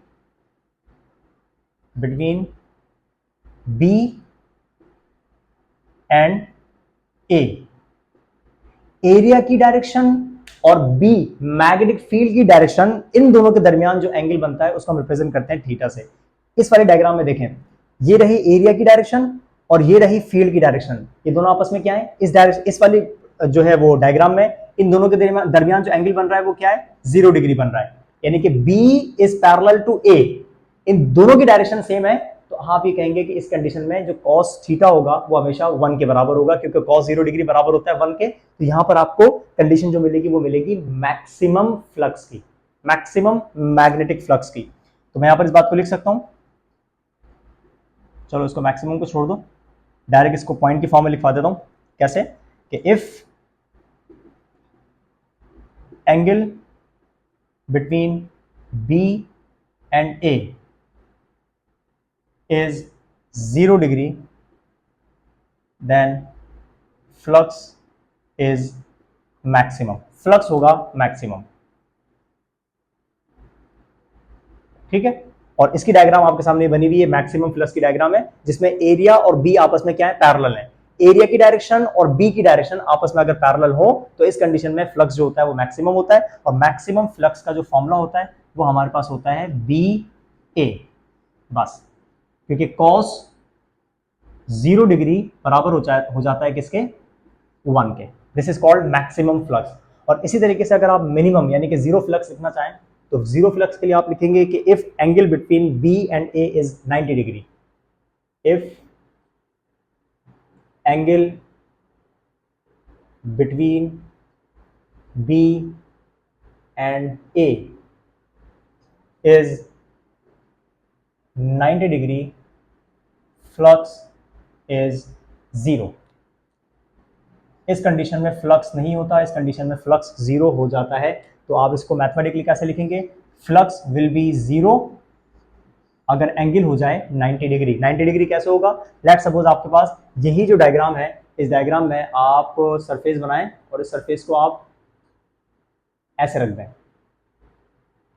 B and A. Area की डायरेक्शन और बी मैग्नेटिक फील्ड की डायरेक्शन, इन दोनों के दरमियान जो एंगल बनता है उसको हम रिप्रेजेंट करते हैं थीटा से। इस वाले डायग्राम में देखें, ये रही एरिया की डायरेक्शन और ये रही फील्ड की डायरेक्शन, ये दोनों आपस में क्या है, इस डायरेक्शन, इस वाली जो है वो डायग्राम में इन दोनों के दरमियान जो एंगल बन रहा है वो क्या है, 0 डिग्री बन रहा है, यानी कि बी इज पैरेलल टू ए, इन दोनों की डायरेक्शन सेम है। तो आप ये कहेंगे कि इस कंडीशन में जो cos थीटा होगा वो हमेशा 1 के बराबर होगा, क्योंकि cos 0 डिग्री बराबर होता है 1 के। तो यहां पर आपको कंडीशन जो मिलेगी वो मिलेगी मैक्सिमम फ्लक्स की, मैक्सिमम मैग्नेटिक फ्लक्स की। तो मैं यहां पर इस बात को लिख सकता हूं, चलो इसको मैक्सिमम को छोड़ दो, डायरेक्ट इसको पॉइंट की फॉर्म में लिखवा देता हूं। कैसे कि if angle between B and A is 0 degree, then flux is maximum, flux होगा maximum। ठीक है, और इसकी डायग्राम आपके सामने बनी हुई है, मैक्सिमम फ्लक्स की डायग्राम है, जिसमें एरिया और बी आपस में क्या है, पैरेलल है। एरिया की डायरेक्शन और बी की डायरेक्शन आपस में अगर पैरेलल हो तो इस कंडीशन में फ्लक्स जो होता है वो मैक्सिमम होता है, और मैक्सिमम फ्लक्स का जो फॉर्मूला होता है वो हमारे पास होता है बी ए, बस। क्योंकि cos 0 डिग्री बराबर हो जाता है किसके, 1 के। This is called maximum flux. और इसी तरीके से अगर आप मिनिमम यानी कि जीरो फ्लक्स लिखना चाहें तो जीरो फ्लक्स के लिए आप लिखेंगे कि if angle between B and A is 90 degree, if angle between B and A is 90 degree, flux is 0। इस कंडीशन में फ्लक्स नहीं होता, इस कंडीशन में फ्लक्स 0 हो जाता है। तो आप इसको मैथमेटिकली कैसे लिखेंगे? फ्लक्स विल बी 0 अगर एंगल हो जाए 90 डिग्री। 90 डिग्री कैसे होगा? लेट्स सपोज आपके पास यही जो डायग्राम है, इस डायग्राम में आप सरफेस बनाएं और इस सरफेस को आप ऐसे रख दें,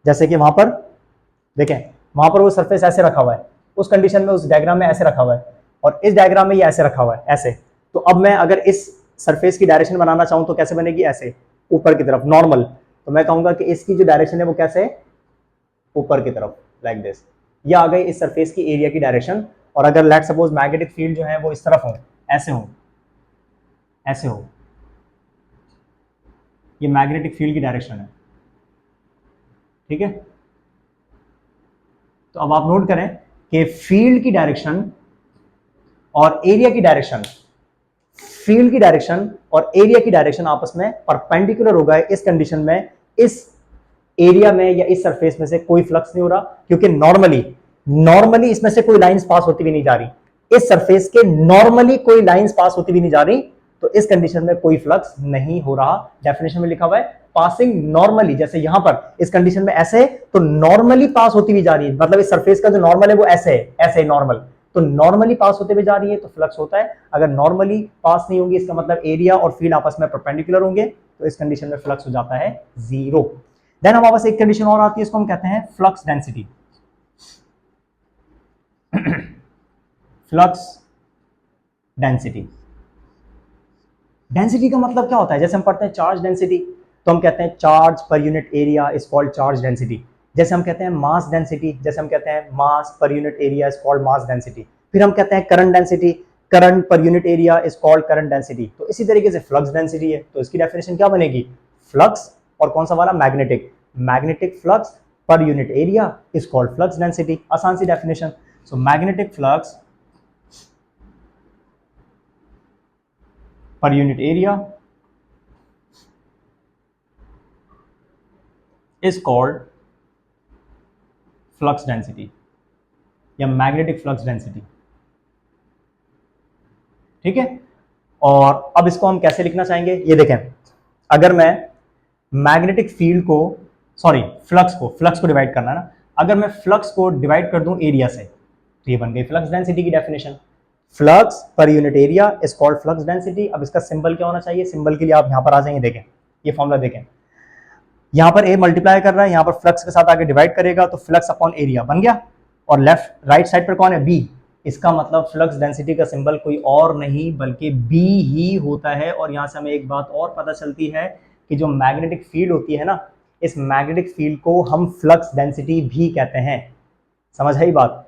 जैसे कि वहां पर देखें, वहां पर वो सरफेस ऐसे रखा हुआ है, उस कंडीशन में उस डायग्राम में ऐसे रखा हुआ है, और इस डायग्राम में ये ऐसे रखा हुआ है, ऐसे। तो अब मैं अगर इस सरफेस की डायरेक्शन बनाना चाहूं तो कैसे बनेगी? ऐसे, ऊपर की तरफ, नॉर्मल। तो मैं कहूंगा कि इसकी जो डायरेक्शन है वो कैसे है? ऊपर की तरफ, लाइक दिस। ये आ गई इस सरफेस की एरिया की डायरेक्शन। और अगर लेट सपोज मैग्नेटिक फील्ड जो है वो इस तरफ हो, ऐसे हो, ऐसे हो, ये मैग्नेटिक फील्ड की डायरेक्शन है, ठीक है। तो अब आप नोट करें कि फील्ड की डायरेक्शन और एरिया की डायरेक्शन, फील्ड की डायरेक्शन और एरिया की डायरेक्शन आपस में परपेंडिकुलर हो गए। इस कंडीशन में इस एरिया में या इस सरफेस में से कोई फ्लक्स नहीं हो रहा, क्योंकि नॉर्मली इसमें से कोई लाइंस पास होती भी नहीं जा रही, इस सरफेस के नॉर्मली कोई लाइंस पास होती भी नहीं जा रही। तो इस कंडीशन में कोई फ्लक्स नहीं हो रहा। डेफिनेशन में लिखा हुआ है पासिंग नॉर्मली, जैसे यहां पर इस कंडीशन में ऐसे है तो नॉर्मली पास होती भी जा रही है, मतलब इस सरफेस का जो नॉर्मल है वो ऐसे है, ऐसे नॉर्मल, तो नॉर्मली पास होते हुए जा रही है तो फ्लक्स होता है। अगर नॉर्मली पास नहीं होंगी, इसका मतलब एरिया और फील्ड आपस में परपेंडिकुलर होंगे, तो इस कंडीशन में फ्लक्स हो जाता है 0। देन हमारे पास एक कंडीशन और आती है, इसको हम कहते हैं flux density. Flux density, density का मतलब क्या होता है? जैसे हम पढ़ते हैं चार्ज डेंसिटी, तो हम कहते हैं चार्ज पर unit area is called charge density. जैसे हम कहते हैं मास डेंसिटी, जैसे हम कहते हैं mass per unit area is called mass density. फिर हम कहते हैं current density, current per unit area is called current density. तो इसी तरीके से फ्लक्स डेंसिटी है, तो इसकी डेफिनेशन क्या बनेगी? फ्लक्स और कौन सा वाला? Magnetic, magnetic flux per unit area is called flux density. आसान सी definition. So magnetic flux per unit area is called flux density या magnetic flux density, ठीक है। और अब इसको हम कैसे लिखना चाहेंगे? ये देखें, अगर मैं मैग्नेटिक फील्ड को, सॉरी फ्लक्स को डिवाइड करना है ना, अगर मैं फ्लक्स को डिवाइड कर दूं एरिया से, तो ये बन गई फ्लक्स डेंसिटी की definition. Flux per unit area is called flux density. अब इसका सिंबल क्या होना चाहिए? सिंबल के लिए आप यहां पर आ जाएंगे, देखें ये फॉर्मूला देखें, यहां पर ए मल्टीप्लाई कर रहा है, यहां पर फ्लक्स के साथ आगे डिवाइड करेगा तो फ्लक्स अपॉन एरिया बन गया, और लेफ्ट राइट साइड पर कौन है? बी। इसका मतलब फ्लक्स डेंसिटी का सिंबल कोई और नहीं बल्कि बी ही होता है। और यहां से हमें एक बात और पता चलती है कि जो मैग्नेटिक फील्ड होती है ना, इस मैग्नेटिक फील्ड को हम फ्लक्स डेंसिटी भी कहते हैं। समझ आई बात?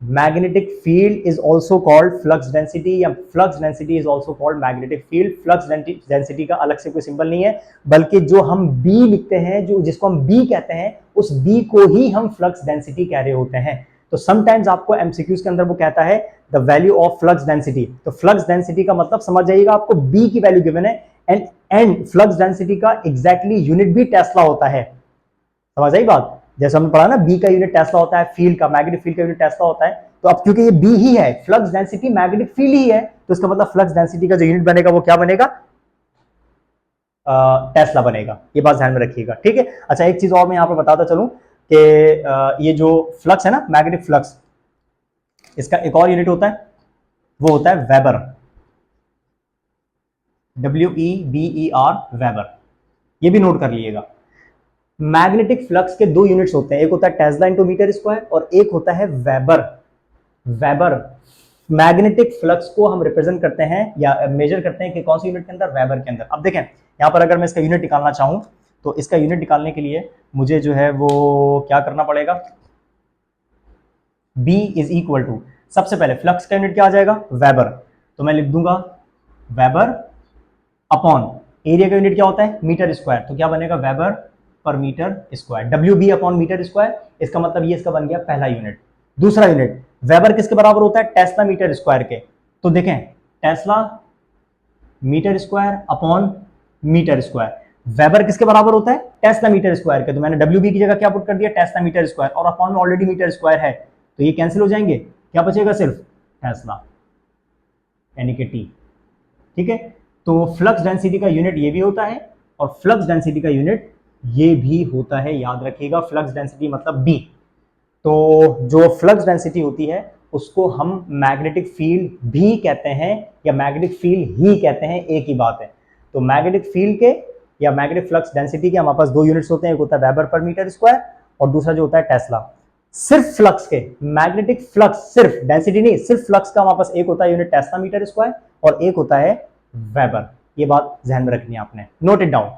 Magnetic field is also called flux density, या flux density is also called magnetic field. Flux density का अलग से कोई सिंबल नहीं है, बल्कि जो हम बी लिखते हैं, जो जिसको हम बी कहते हैं, उस बी को ही हम फ्लक्स डेंसिटी कह रहे होते हैं। तो समटाइम्स आपको एमसीक्यूज के अंदर वो कहता है the value of flux density. तो फ्लक्स डेंसिटी का मतलब समझ जाइएगा, आपको बी की वैल्यू गिवन है, एंड फ्लक्स डेंसिटी का एग्जैक्टली यूनिट भी टेस्ला होता है। समझ आई बात? जैसे हमने पढ़ा ना, बी का यूनिट टेस्ला होता है, फील्ड का, मैग्नेटिक फील्ड का यूनिट टेस्ला होता है। तो अब क्योंकि ये बी ही है, फ्लक्स डेंसिटी मैग्नेटिक फील्ड ही है, तो इसका मतलब फ्लक्स डेंसिटी का जो यूनिट बनेगा वो क्या बनेगा? टेस्ला बनेगा। ये बात ध्यान में रखिएगा, ठीक है। अच्छा, एक चीज और मैं यहाँ पर बताता चलूं कि ये जो फ्लक्स है ना, मैग्नेटिक फ्लक्स, इसका एक और यूनिट होता है, वो होता है वेबर, WEBER, वेबर। ये भी नोट कर लीजिएगा। मैग्नेटिक फ्लक्स के दो यूनिट्स होते हैं, एक होता है टेस्ला इंटू मीटर स्क्वायर और एक होता है वेबर। वेबर मैग्नेटिक फ्लक्स को हम रिप्रेजेंट करते हैं या मेजर करते हैं कि कौन सी यूनिट के अंदर? वेबर के अंदर। अब देखें यहां पर अगर मैं इसका यूनिट निकालना चाहूं तो इसका यूनिट निकालने के लिए मुझे जो है वो क्या करना पड़ेगा? B इज इक्वल टू, सबसे पहले फ्लक्स का यूनिट क्या आ जाएगा? वेबर। तो मैं लिख दूंगा वेबर अपॉन एरिया का यूनिट क्या होता है? Metre square. तो क्या बनेगा? Weber per metre square, WB upon metre square. इसका मतलब ये इसका बन गया पहला यूनिट। दूसरा यूनिट वेबर किसके बराबर होता है? टेस्ला मीटर स्क्वायर के। तो देखें tesla metre square upon metre square. Weber किसके बराबर होता है? टेस्ला मीटर स्क्वायर के। तो मैंने WB की जगह क्या पुट कर दिया? टेस्ला मीटर स्क्वायर, और अपॉन में ऑलरेडी मीटर स्क्वायर है, तो ये कैंसिल हो जाएंगे, क्या बचेगा? सिर्फ टेस्ला यानी कि T। ठीक है, तो फ्लक्स डेंसिटी का यूनिट ये भी होता है और फ्लक्स डेंसिटी का यूनिट ये भी होता है, याद रखिएगा। फ्लक्स डेंसिटी मतलब B। तो जो फ्लक्स डेंसिटी होती है उसको हम मैग्नेटिक फील्ड भी कहते हैं या मैग्नेटिक फील्ड ही कहते हैं, एक ही बात है। तो मैग्नेटिक फील्ड के या मैग्नेटिक फ्लक्स डेंसिटी के हमारे पास दो यूनिट्स होते हैं, एक होता है वेबर पर मीटर स्क्वायर और दूसरा जो होता है टेस्ला। सिर्फ फ्लक्स के, मैग्नेटिक फ्लक्स, सिर्फ डेंसिटी नहीं, सिर्फ फ्लक्स का हमारे पास एक होता है यूनिट टेस्ला मीटर स्क्वायर और एक होता है वेबर। ये बात ध्यान में रखनी है आपने, नोट इट डाउन।